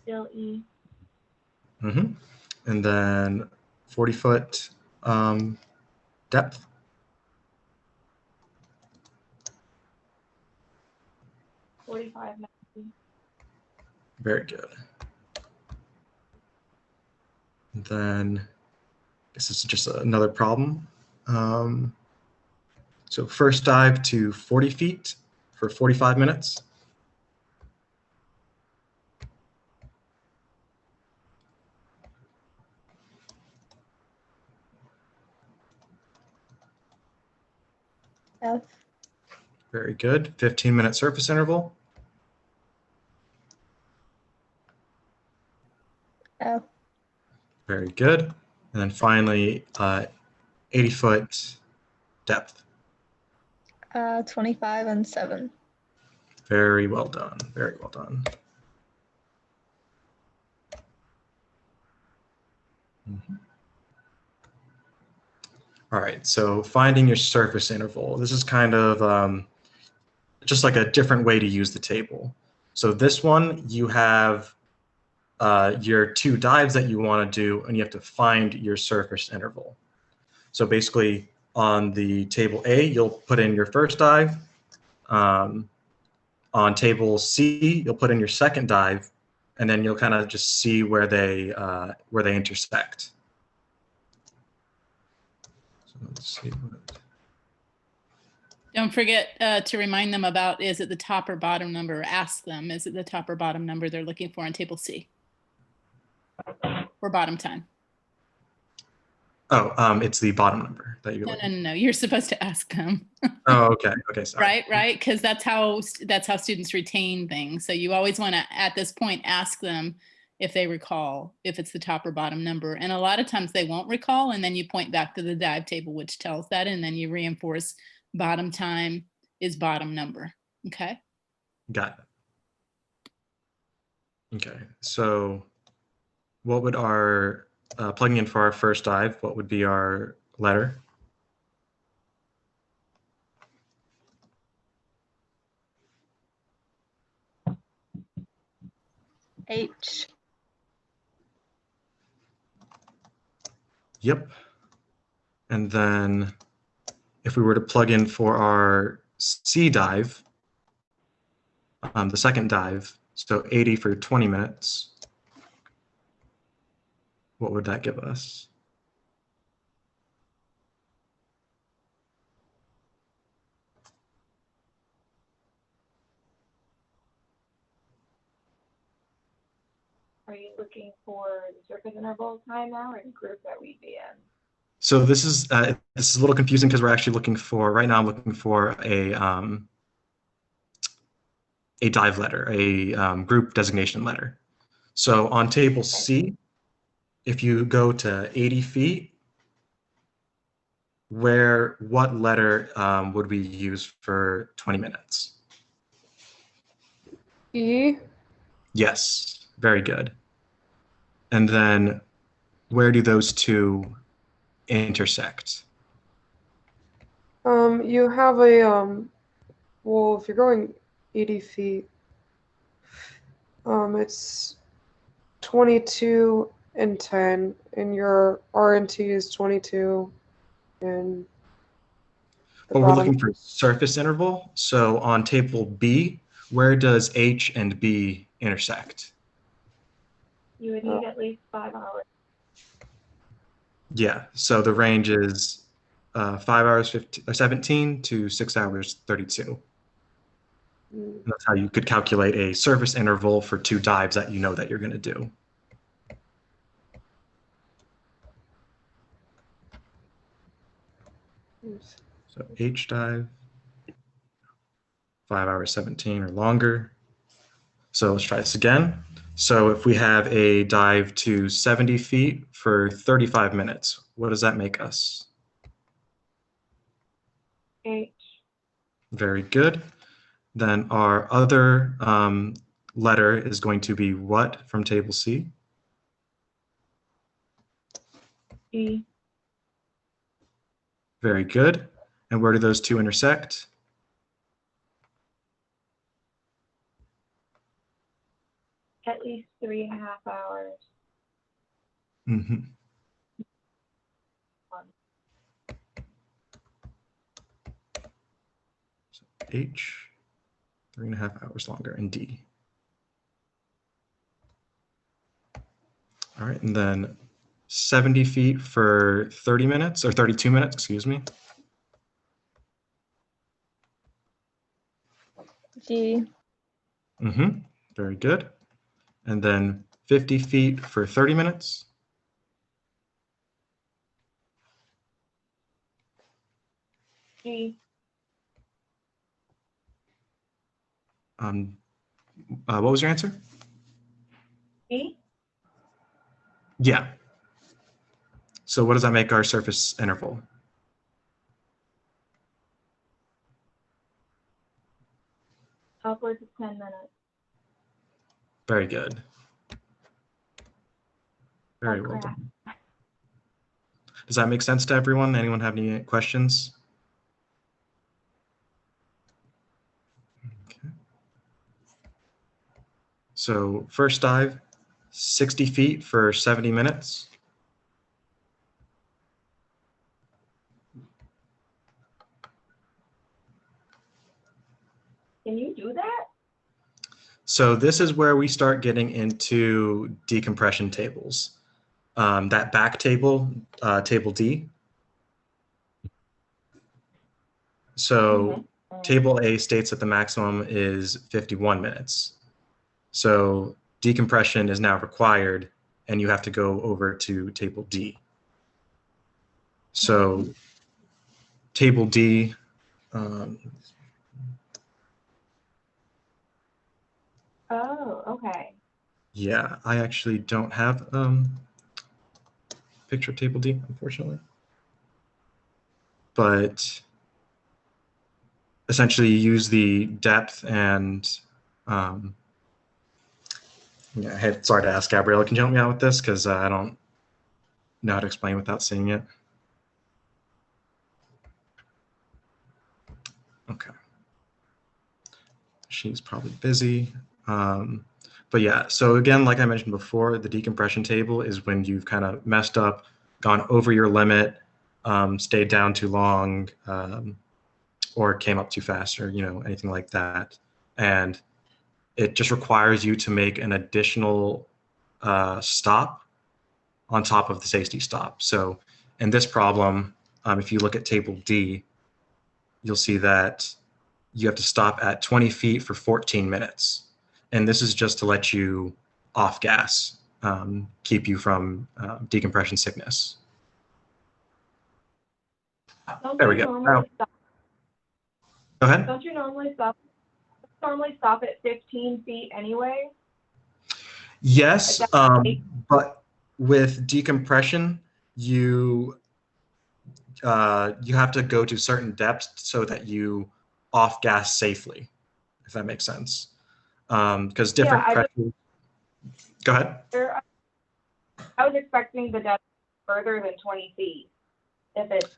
Still E. Mm-hmm. And then 40-foot depth. 45. Very good. And then this is just another problem. So first dive to 40 feet for 45 minutes. F. Very good. 15-minute surface interval. F. Very good. And then finally, 80-foot depth. 25 and 7. Very well done. Very well done. Mhm. All right, so finding your surface interval. This is kind of just like a different way to use the table. So this one, you have your 2 dives that you want to do, and you have to find your surface interval. So basically, on the table A, you'll put in your first dive. On table C, you'll put in your second dive, and then you'll kind of just see where they intersect. So let's see. Don't forget to remind them about, is it the top or bottom number? Ask them, is it the top or bottom number they're looking for on table C? Or bottom time? Oh, it's the bottom number that you're looking No. You're supposed to ask them. Oh, okay. Okay, sorry. Right. Because that's how students retain things. So you always want to, at this point, ask them if they recall, if it's the top or bottom number. And a lot of times they won't recall. And then you point back to the dive table, which tells that. And then you reinforce bottom time is bottom number. Okay. Got it. Okay. So what would our, plugging in for our first dive, what would be our letter? H. Yep. And then if we were to plug in for our C dive, the second dive, so 80 for 20 minutes, what would that give us? Are you looking for the surface interval time now, or the group that we'd be in? So this is a little confusing because we're actually looking for, right now I'm looking for a dive letter, a group designation letter. So on table C, if you go to 80 feet, what letter would we use for 20 minutes? E. Yes, very good. And then where do those two intersect? You have a well, if you're going 80 feet, it's 22 and 10, and your RNT is 22 and the Well, we're bottom. looking for surface interval. So on table B, where does H and B intersect? You would need at least 5 hours. Yeah, so the range is 5 hours 17 to 6 hours 32. And that's how you could calculate a surface interval for 2 dives that you know that you're going to do. So H dive, 5 hours 17 or longer. So let's try this again. So if we have a dive to 70 feet for 35 minutes, what does that make us? H. Very good. Then our other letter is going to be what from table C? E. Very good. And where do those two intersect? At least 3.5 hours. Mm-hmm. So H, 3.5 hours longer, and D. All right, and then 70 feet for 30 minutes, or 32 minutes, excuse me. G. Mm-hmm. Very good. And then 50 feet for 30 minutes. G. What was your answer? G. Yeah. So what does that make our surface interval? Upwards of 10 minutes. Very good. Very Oh, well crap. done. Does that make sense to everyone? Anyone have any questions? Okay. So first dive, 60 feet for 70 minutes. Can you do that? So this is where we start getting into decompression tables. That back table, table D. So table A states that the maximum is 51 minutes. So decompression is now required, and you have to go over to table D. So table D, Oh, okay. yeah, I actually don't have picture of table D, unfortunately. But essentially you use the depth and, yeah, hey, sorry to ask, Gabrielle, can you help me out with this? Because I don't know how to explain without seeing it. Okay. She's probably busy. But yeah, so again, like I mentioned before, the decompression table is when you've kind of messed up, gone over your limit, stayed down too long, or came up too fast, or anything like that. And it just requires you to make an additional stop on top of the safety stop. So in this problem, if you look at table D, you'll see that you have to stop at 20 feet for 14 minutes. And this is just to let you off gas, keep you from decompression sickness. There we go. Now, go ahead. Don't you normally stop at 15 feet anyway? Yes, but with decompression, you have to go to certain depths so that you off gas safely, if that makes sense. Because different pressures. Go ahead. I was expecting the depth further than 20 feet if it's,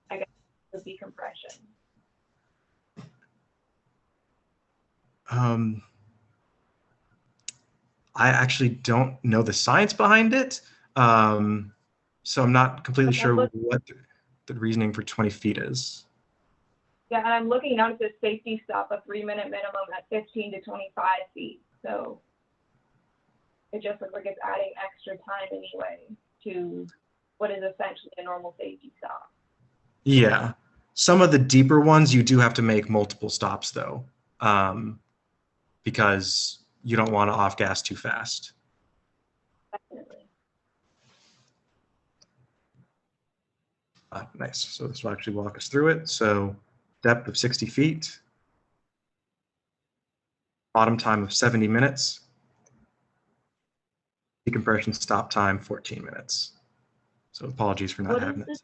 I guess the decompression. I actually don't know the science behind it, so I'm not completely sure what the reasoning for 20 feet is. Yeah, and I'm looking now at this safety stop, a 3-minute minimum at 15 to 25 feet. So it just looks like it's adding extra time anyway to what is essentially a normal safety stop. Yeah, some of the deeper ones you do have to make multiple stops though, because you don't want to off gas too fast. Definitely. Nice. So this will actually walk us through it. So depth of 60 feet, bottom time of 70 minutes, decompression stop time 14 minutes. So apologies for not having that.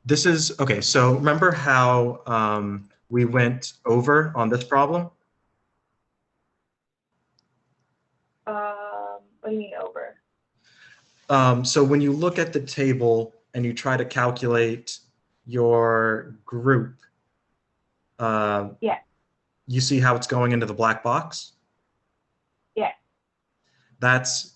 This is, okay, so remember how we went over on this problem? What do you mean over? So when you look at the table and you try to calculate your group, Yeah. You see how it's going into the black box? Yeah. that's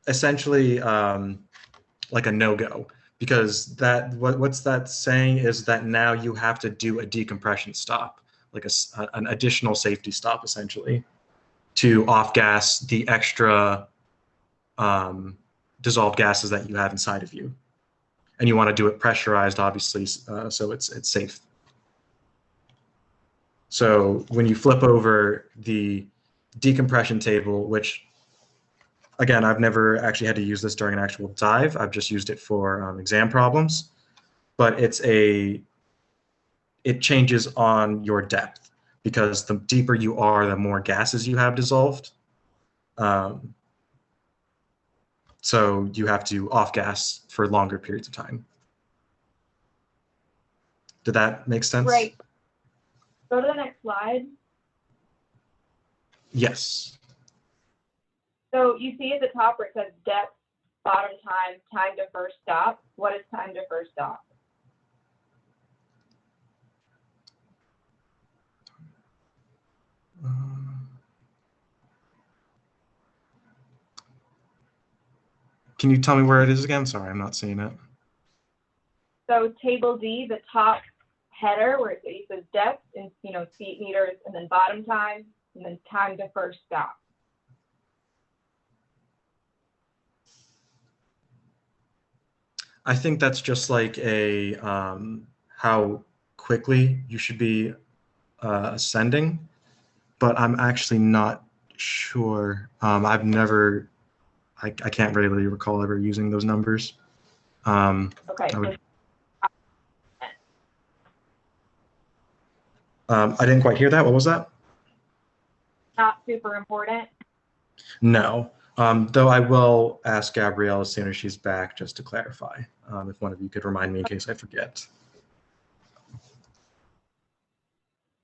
essentially like a no-go, because what's that saying is that now you have to do a decompression stop, like an additional safety stop, essentially, to off-gas the extra dissolved gases that you have inside of you. And you want to do it pressurized, obviously, so it's safe. So when you flip over the decompression table, which, again, I've never actually had to use this during an actual dive. I've just used it for exam problems. But it changes on your depth, because the deeper you are, the more gases you have dissolved. So you have to off-gas for longer periods of time. Did that make sense? Right. Go to the next slide. Yes. So you see at the top where it says depth, bottom time, time to first stop. What is time to first stop? Can you tell me where it is again? Sorry, I'm not seeing it. So table D, the top header where it says depth in feet, meters, and then bottom time, and then time to first stop. I think that's just like a how quickly you should be ascending, but I'm actually not sure. I've never, I can't really recall ever using those numbers. Okay. I didn't quite hear that. What was that? Not super important. No. Though I will ask Gabrielle as soon as she's back, just to clarify, if one of you could remind me in case I forget.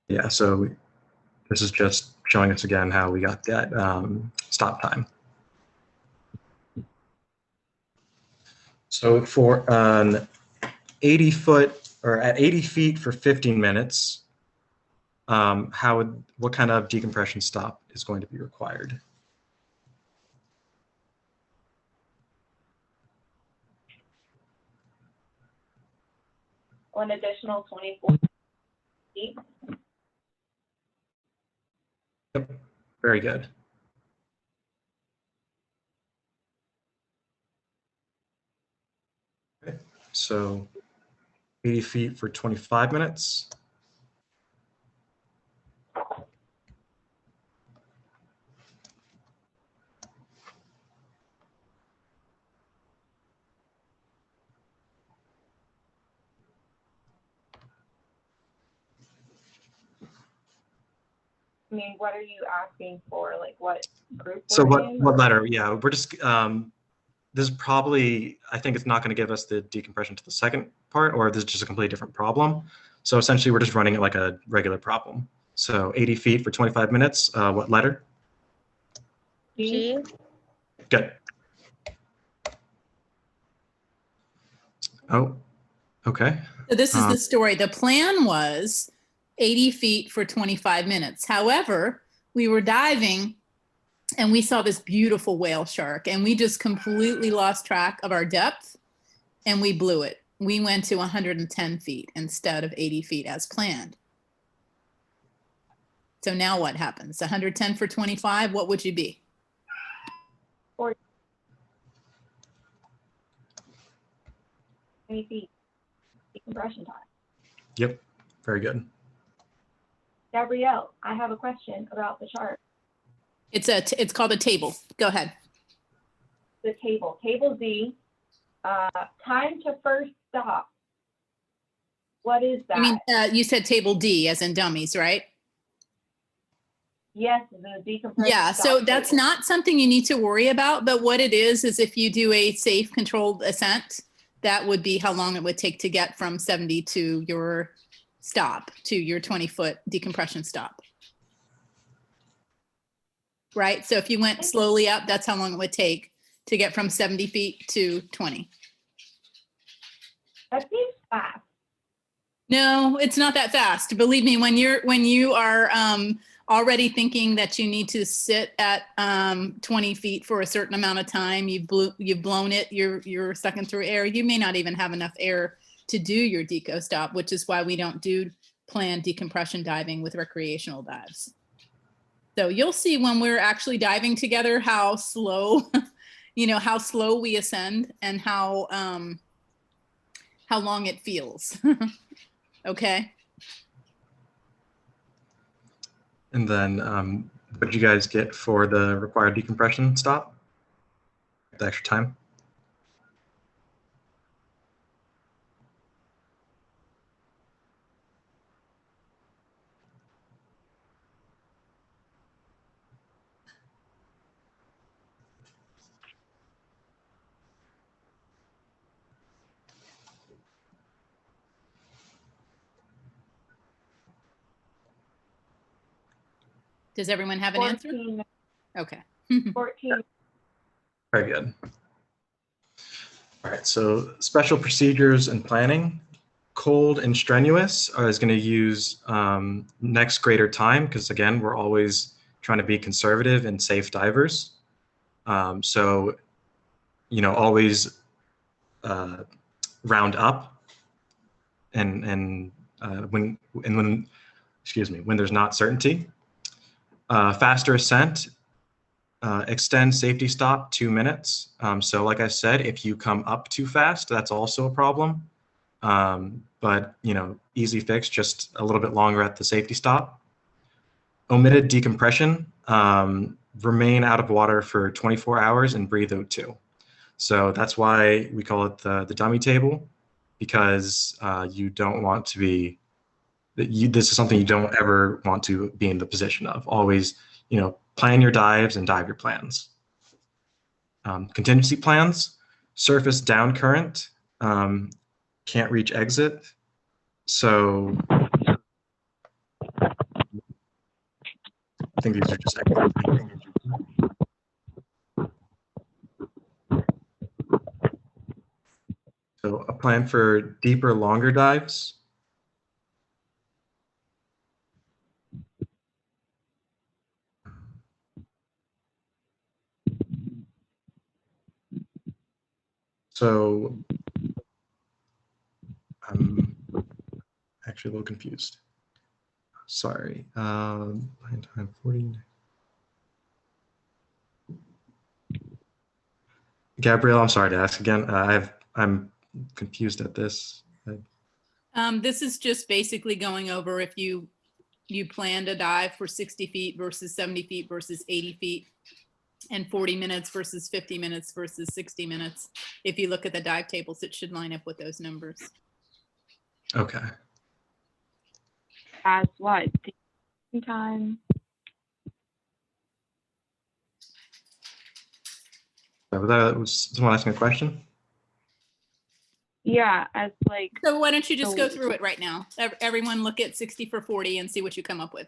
Yeah, so this is just showing us again how we got that stop time. So for an 80-foot, or at 80 feet for 15 minutes, what kind of decompression stop is going to be required? An additional 24 feet. Yep, very good. Okay, so 80 feet for 25 minutes. I mean, what are you asking for? Like what group? So we're in, what or- letter? Yeah, we're just, this is probably, I think it's not going to give us the decompression to the second part, or this is just a completely different problem. So essentially we're just running it like a regular problem. So 80 feet for 25 minutes, what letter? G. Good. Oh, okay. So this is the story. The plan was 80 feet for 25 minutes. However, we were diving and we saw this beautiful whale shark and we just completely lost track of our depth and we blew it. We went to 110 feet instead of 80 feet as planned. So now what happens? 110 for 25, what would you be? 20 feet decompression time. Yep, very good. Gabrielle, I have a question about the chart. It's called a table. Go ahead. The table, table Z, time to first stop. What is that? I mean, you said table D as in dummies, right? Yes, the decompression. Yeah, so stop that's table. not something you need to worry about, but what it is if you do a safe controlled ascent, that would be how long it would take to get from 70 to your stop, to your 20-foot decompression stop. Right? So if you went slowly up, that's how long it would take to get from 70 feet to 20. That seems fast. No, it's not that fast. Believe me, when you are already thinking that you need to sit at 20 feet for a certain amount of time, you've blown it, you're sucking through air, you may not even have enough air to do your deco stop, which is why we don't do planned decompression diving with recreational dives. So you'll see when we're actually diving together how slow, how slow we ascend and how long it feels. Okay. And then what did you guys get for the required decompression stop? The extra time? Does everyone have an answer? 14, Okay. 14. Very good. All right, so special procedures and planning. Cold and strenuous is going to use next greater time because, again, we're always trying to be conservative and safe divers. So, always round up and when there's not certainty. Faster ascent, extend safety stop 2 minutes. So like I said, if you come up too fast, that's also a problem. But easy fix, just a little bit longer at the safety stop. Omitted decompression, remain out of water for 24 hours and breathe O2. So that's why we call it the dummy table, because you don't want to be, this is something you don't ever want to be in the position of. Always, plan your dives and dive your plans. Contingency plans, surface down current, can't reach exit. So I think these are just exit. So a plan for deeper, longer dives. So I'm actually a little confused. Sorry. Line time 40. Gabrielle, I'm sorry to ask again. I'm confused at this. This is just basically going over if you plan to dive for 60 feet versus 70 feet versus 80 feet and 40 minutes versus 50 minutes versus 60 minutes. If you look at the dive tables, it should line up with those numbers. Okay. As what? Time. Was someone asking a question? Yeah, as like. So why don't you just So- go through it right now? Everyone look at 60 for 40 and see what you come up with.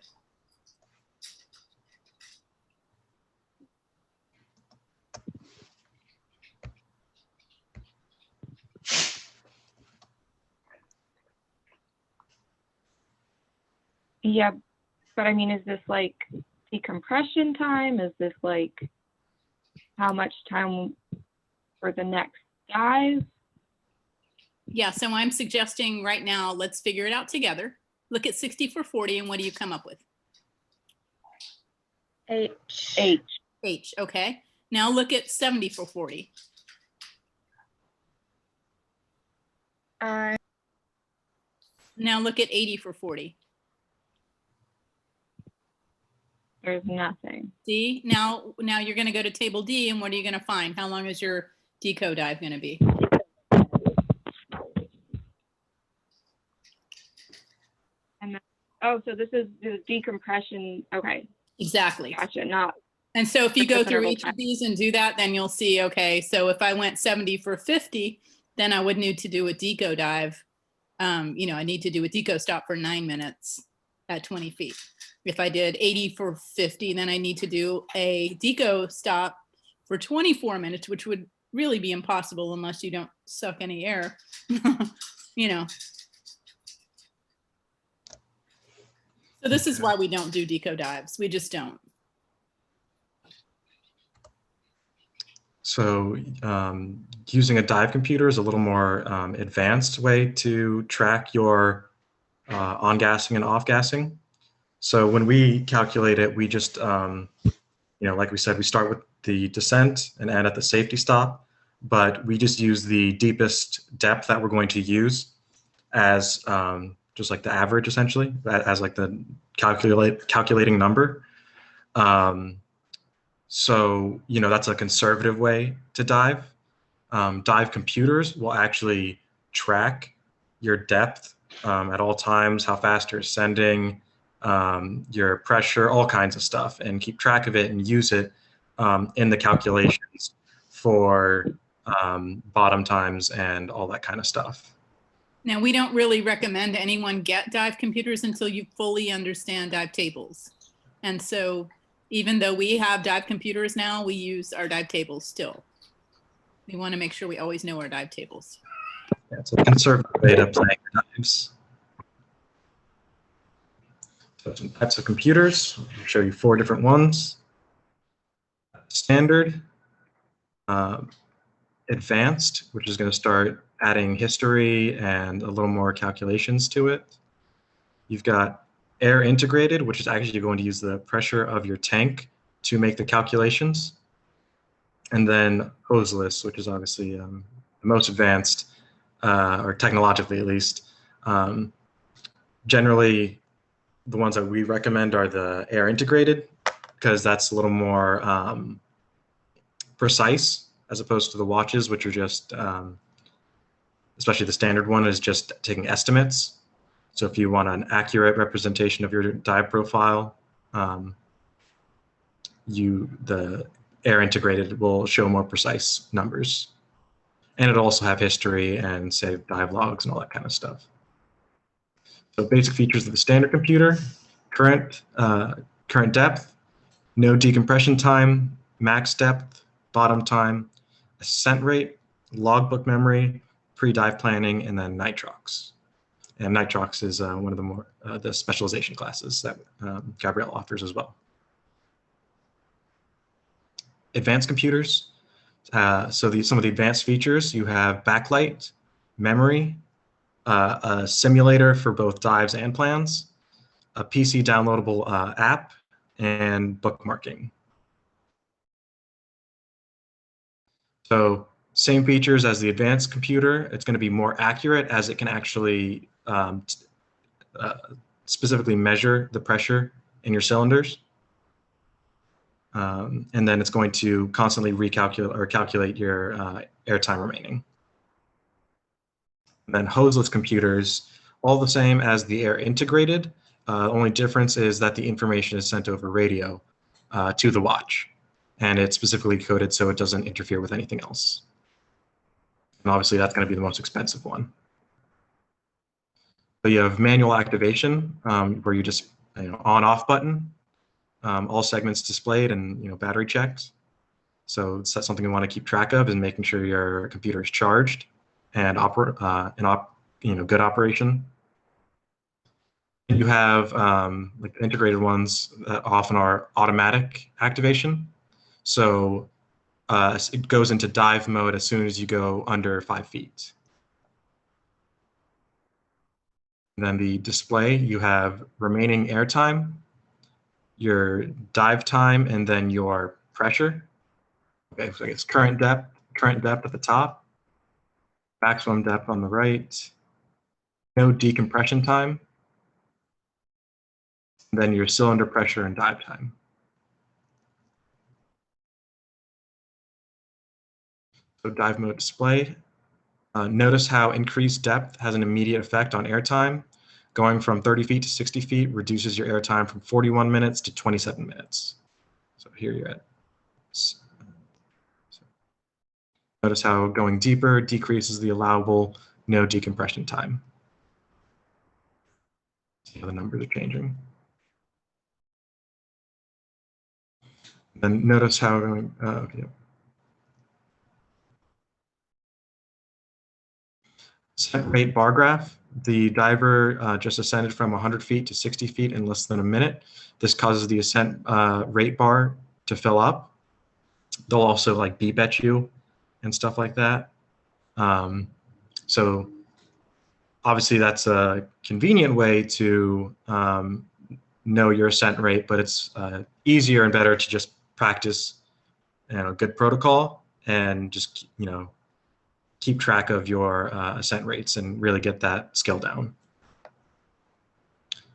Yeah, but I mean, is this like decompression time? Is this like how much time for the next dive? Yeah, so I'm suggesting right now, let's figure it out together. Look at 60 for 40 and what do you come up with? H. H, okay. Now look at 70 for 40. I. Now look at 80 for 40. There's nothing. D, now you're gonna go to table D and what are you gonna find? How long is your deco dive gonna be? Oh, so this is the decompression. Okay, Exactly. gotcha. Not. And so if you go through interval each time. of these and do that, then you'll see, okay, so if I went 70 for 50, then I would need to do a deco dive. I need to do a deco stop for 9 minutes at 20 feet. If I did 80 for 50, then I need to do a deco stop for 24 minutes, which would really be impossible unless you don't suck any air, So this is why we don't do deco dives. We just don't. So using a dive computer is a little more advanced way to track your on-gassing and off-gassing. So when we calculate it, we just, like we said, we start with the descent and end at the safety stop, but we just use the deepest depth that we're going to use as just like the average, essentially, as like the calculating number. So, that's a conservative way to dive. Dive computers will actually track your depth at all times, how fast you're ascending, your pressure, all kinds of stuff, and keep track of it and use it in the calculations for bottom times and all that kind of stuff. Now, we don't really recommend anyone get dive computers until you fully understand dive tables. And so even though we have dive computers now, we use our dive tables still. We want to make sure we always know our dive tables. Yeah, it's a conservative way to play dives. So some types of computers. I'll show you 4 different ones. Standard, advanced, which is going to start adding history and a little more calculations to it. You've got air integrated, which is actually going to use the pressure of your tank to make the calculations. And then hoseless, which is obviously the most advanced, or technologically at least. Generally, the ones that we recommend are the air integrated, because that's a little more precise as opposed to the watches, which are just, especially the standard one, is just taking estimates. So if you want an accurate representation of your dive profile, the air integrated will show more precise numbers. And it'll also have history and save dive logs and all that kind of stuff. So basic features of the standard computer: current depth, no decompression time, max depth, bottom time, ascent rate, logbook memory, pre-dive planning, and then nitrox. And nitrox is one of the more the specialization classes that Gabrielle offers as well. Advanced computers. So some of the advanced features, you have backlight, memory, a simulator for both dives and plans, a PC downloadable app, and bookmarking. So same features as the advanced computer. It's going to be more accurate as it can actually specifically measure the pressure in your cylinders. And then it's going to constantly recalculate or calculate your airtime remaining. And then hoseless computers, all the same as the air integrated. Only difference is that the information is sent over radio to the watch, and it's specifically coded so it doesn't interfere with anything else. And obviously that's going to be the most expensive one. So you have manual activation, where you just on/off button. All segments displayed and battery checked. So that's something you want to keep track of, is making sure your computer is charged and good operation. And you have like the integrated ones that often are automatic activation. So it goes into dive mode as soon as you go under 5 feet. And then the display, you have remaining airtime, your dive time, and then your pressure. Okay, so it's current depth at the top, maximum depth on the right, no decompression time, and then your cylinder pressure and dive time. So dive mode display. Notice how increased depth has an immediate effect on airtime. Going from 30 feet to 60 feet reduces your airtime from 41 minutes to 27 minutes. So here you're at. Notice how going deeper decreases the allowable no decompression time. See how the numbers are changing. Then notice how going, okay. Set rate bar graph. The diver just ascended from 100 feet to 60 feet in less than a minute. This causes the ascent rate bar to fill up. They'll also like beep at you and stuff like that. So obviously that's a convenient way to know your ascent rate, but it's easier and better to just practice, good protocol and just, keep track of your ascent rates and really get that skill down.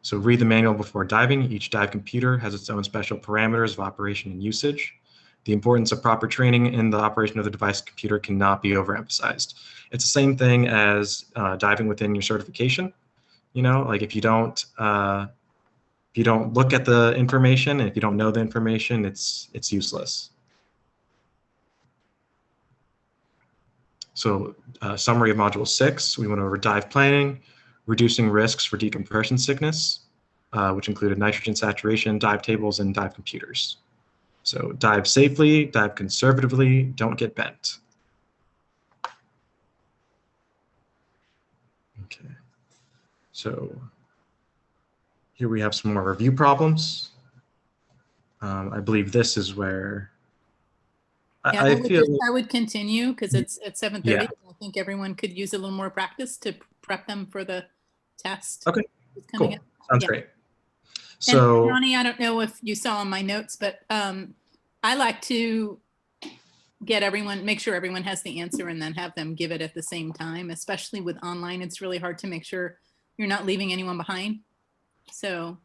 So read the manual before diving. Each dive computer has its own special parameters of operation and usage. The importance of proper training in the operation of the device computer cannot be overemphasized. It's the same thing as diving within your certification. Like if you don't look at the information, and if you don't know the information, it's useless. So summary of Module 6, we went over dive planning, reducing risks for decompression sickness, which included nitrogen saturation, dive tables, and dive computers. So dive safely, dive conservatively, don't get bent. Okay, so here we have some more review problems. I believe this is where I would continue because it's at 7:30. Yeah. I think everyone could use a little more practice to prep them for the test. Okay, It's coming cool. up. Sounds Yeah. great. And So Ronny, I don't know if you saw in my notes, but I like to make sure everyone has the answer and then have them give it at the same time, especially with online. It's really hard to make sure you're not leaving anyone behind. So,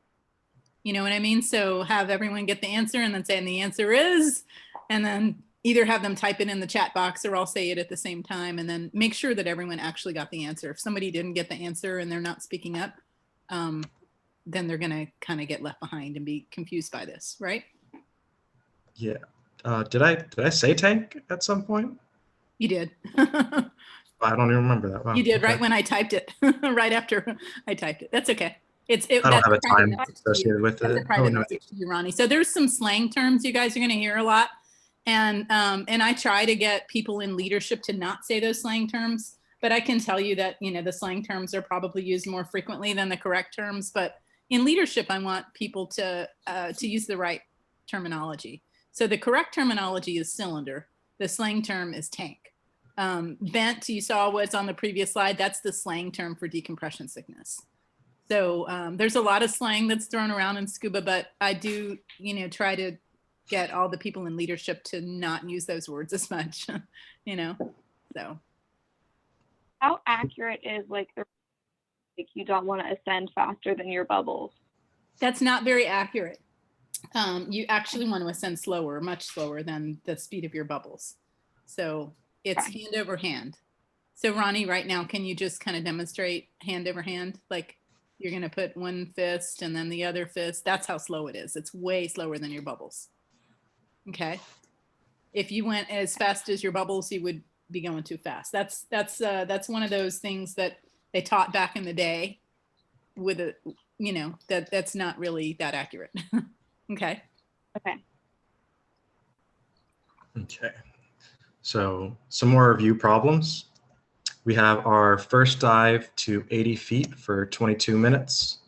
you know what I mean? So have everyone get the answer and then say, and the answer is, and then either have them type it in the chat box or I'll say it at the same time, and then make sure that everyone actually got the answer. If somebody didn't get the answer and they're not speaking up, then they're going to kind of get left behind and be confused by this, right? yeah, did I say tank at some point? You did. I don't even remember that. Wow, You did okay. right when I typed it, right after I typed it. That's okay. I don't have a time associated with That's it. a private no. message to you, Ronny. So there's some slang terms you guys are going to hear a lot. And I try to get people in leadership to not say those slang terms, but I can tell you that, the slang terms are probably used more frequently than the correct terms. But in leadership, I want people to use the right terminology. So the correct terminology is cylinder. The slang term is tank. Bent, you saw what's on the previous slide. That's the slang term for decompression sickness. So there's a lot of slang that's thrown around in SCUBA, but I do, try to get all the people in leadership to not use those words as much, so. How accurate is like you don't want to ascend faster than your bubbles? That's not very accurate. You actually want to ascend slower, much slower than the speed of your bubbles. So it's hand over hand. So Ronny, right now, can you just kind of demonstrate hand over hand? Like you're going to put one fist and then the other fist. That's how slow it is. It's way slower than your bubbles. Okay. If you went as fast as your bubbles, you would be going too fast. That's one of those things that they taught back in the day with a, that's not really that accurate. Okay. Okay. Okay. So some more review problems. We have our first dive to 80 feet for 22 minutes.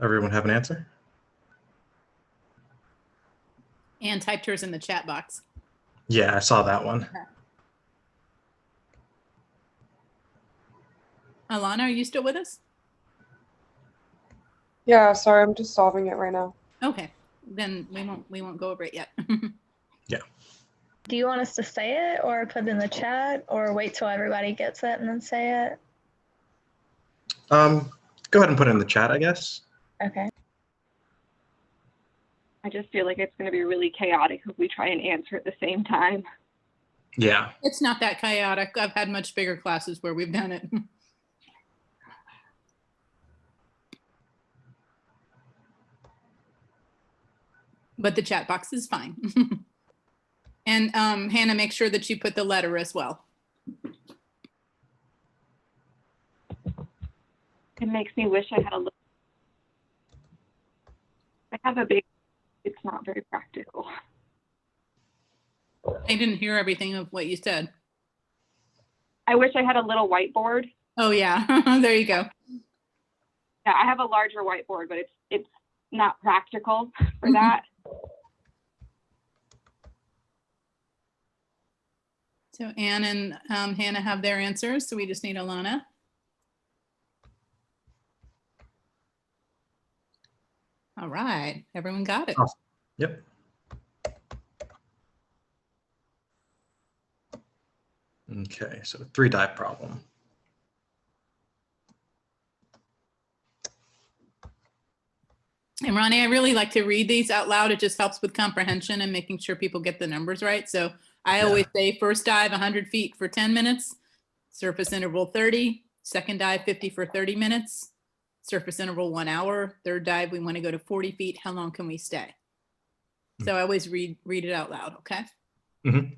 Everyone have an answer? And typed hers in the chat box. Yeah, I saw that one. Okay. Alana, are you still with us? Yeah, sorry, I'm just solving it right now. Okay, then we won't go over it yet. Do you want us to say it or put it in the chat or wait till everybody gets it and then say it? Go ahead and put it in the chat, I guess. Okay. I just feel like it's going to be really chaotic if we try and answer at the same time. Yeah. It's not that chaotic. I've had much bigger classes where we've done it. But the chat box is fine. And Hannah, make sure that you put the letter as well. It makes me wish I had a little. I have a big, it's not very practical. I didn't hear everything of what you said. I wish I had a little whiteboard. Oh yeah, there you go. Yeah, I have a larger whiteboard, but it's not practical for that. So Anne and Hannah have their answers, so we just need Alana. All right, everyone got it. Awesome. Yep. Okay, so 3-die problem. And Ronnie, I really like to read these out loud. It just helps with comprehension and making sure people get the numbers right. So I always say first dive 100 feet for 10 minutes, surface interval 30, second dive 50 for 30 minutes, surface interval 1 hour, third dive we want to go to 40 feet. How long can we stay? So I always read it out loud, okay? Mm-hmm.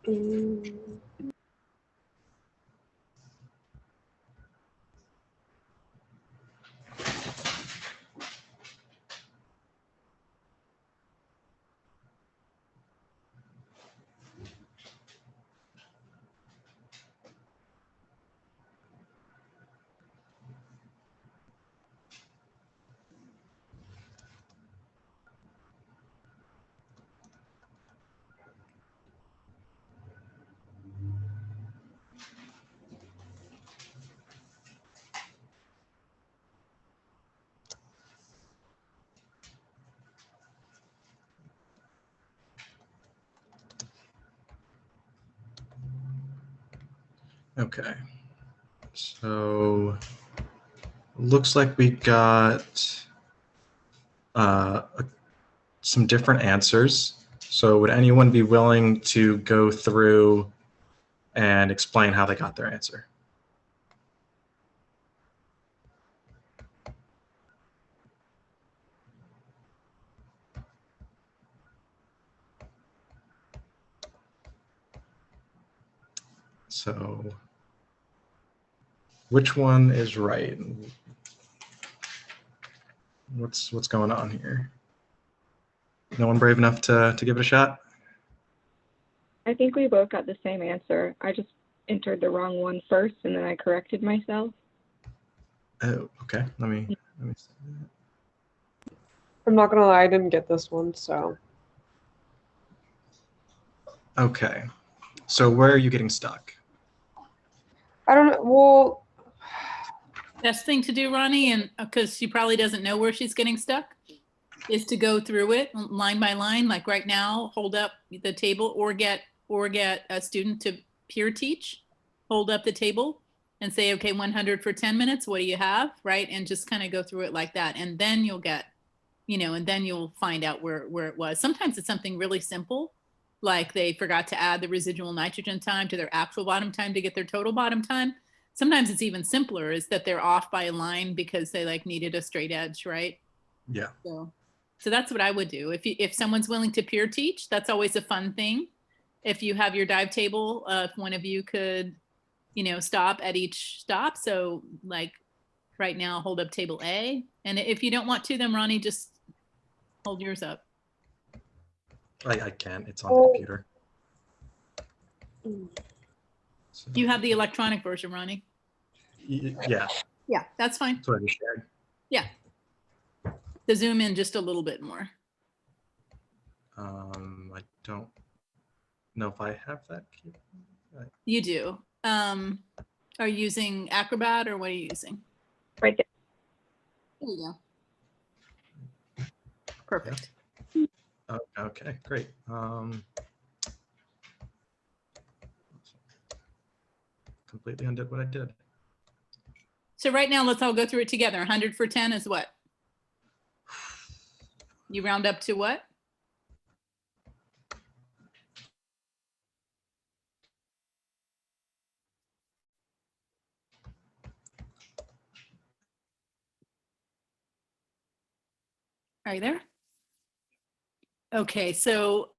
Mm. Okay. So looks like we got some different answers. So would anyone be willing to go through and explain how they got their answer? So which one is right? What's going on here? No one brave enough to give it a shot? I think we both got the same answer. I just entered the wrong one first and then I corrected myself. Oh, okay. Let me see that. I'm not gonna lie, I didn't get this one, so. Okay. So where are you getting stuck? I don't know, well, Best thing to do, Ronnie, and because she probably doesn't know where she's getting stuck, is to go through it line by line. Like right now, hold up the table, or get a student to peer teach, hold up the table and say, okay, 100 for 10 minutes. What do you have? Right. And just kind of go through it like that. And then you'll get, and then you'll find out where it was. Sometimes it's something really simple, like they forgot to add the residual nitrogen time to their actual bottom time to get their total bottom time. Sometimes it's even simpler, is that they're off by a line because they like needed a straight edge, right? Yeah. So that's what I would do. If someone's willing to peer teach, that's always a fun thing. If you have your dive table, if one of you could, stop at each stop. So like right now, hold up table A. And if you don't want to, then Ronnie, just hold yours up. I can't. It's on the computer. So, You have the electronic version, Ronnie. yeah. Yeah, that's fine. That's what I just shared. Yeah. To zoom in just a little bit more. I don't know if I have that. You do. Are you using Acrobat or what are you using? Right there. There you go. Perfect. Oh, okay, great. Completely undid what I did. So right now, let's all go through it together. 100 for 10 is what? You round up to what? Are you there? Okay, so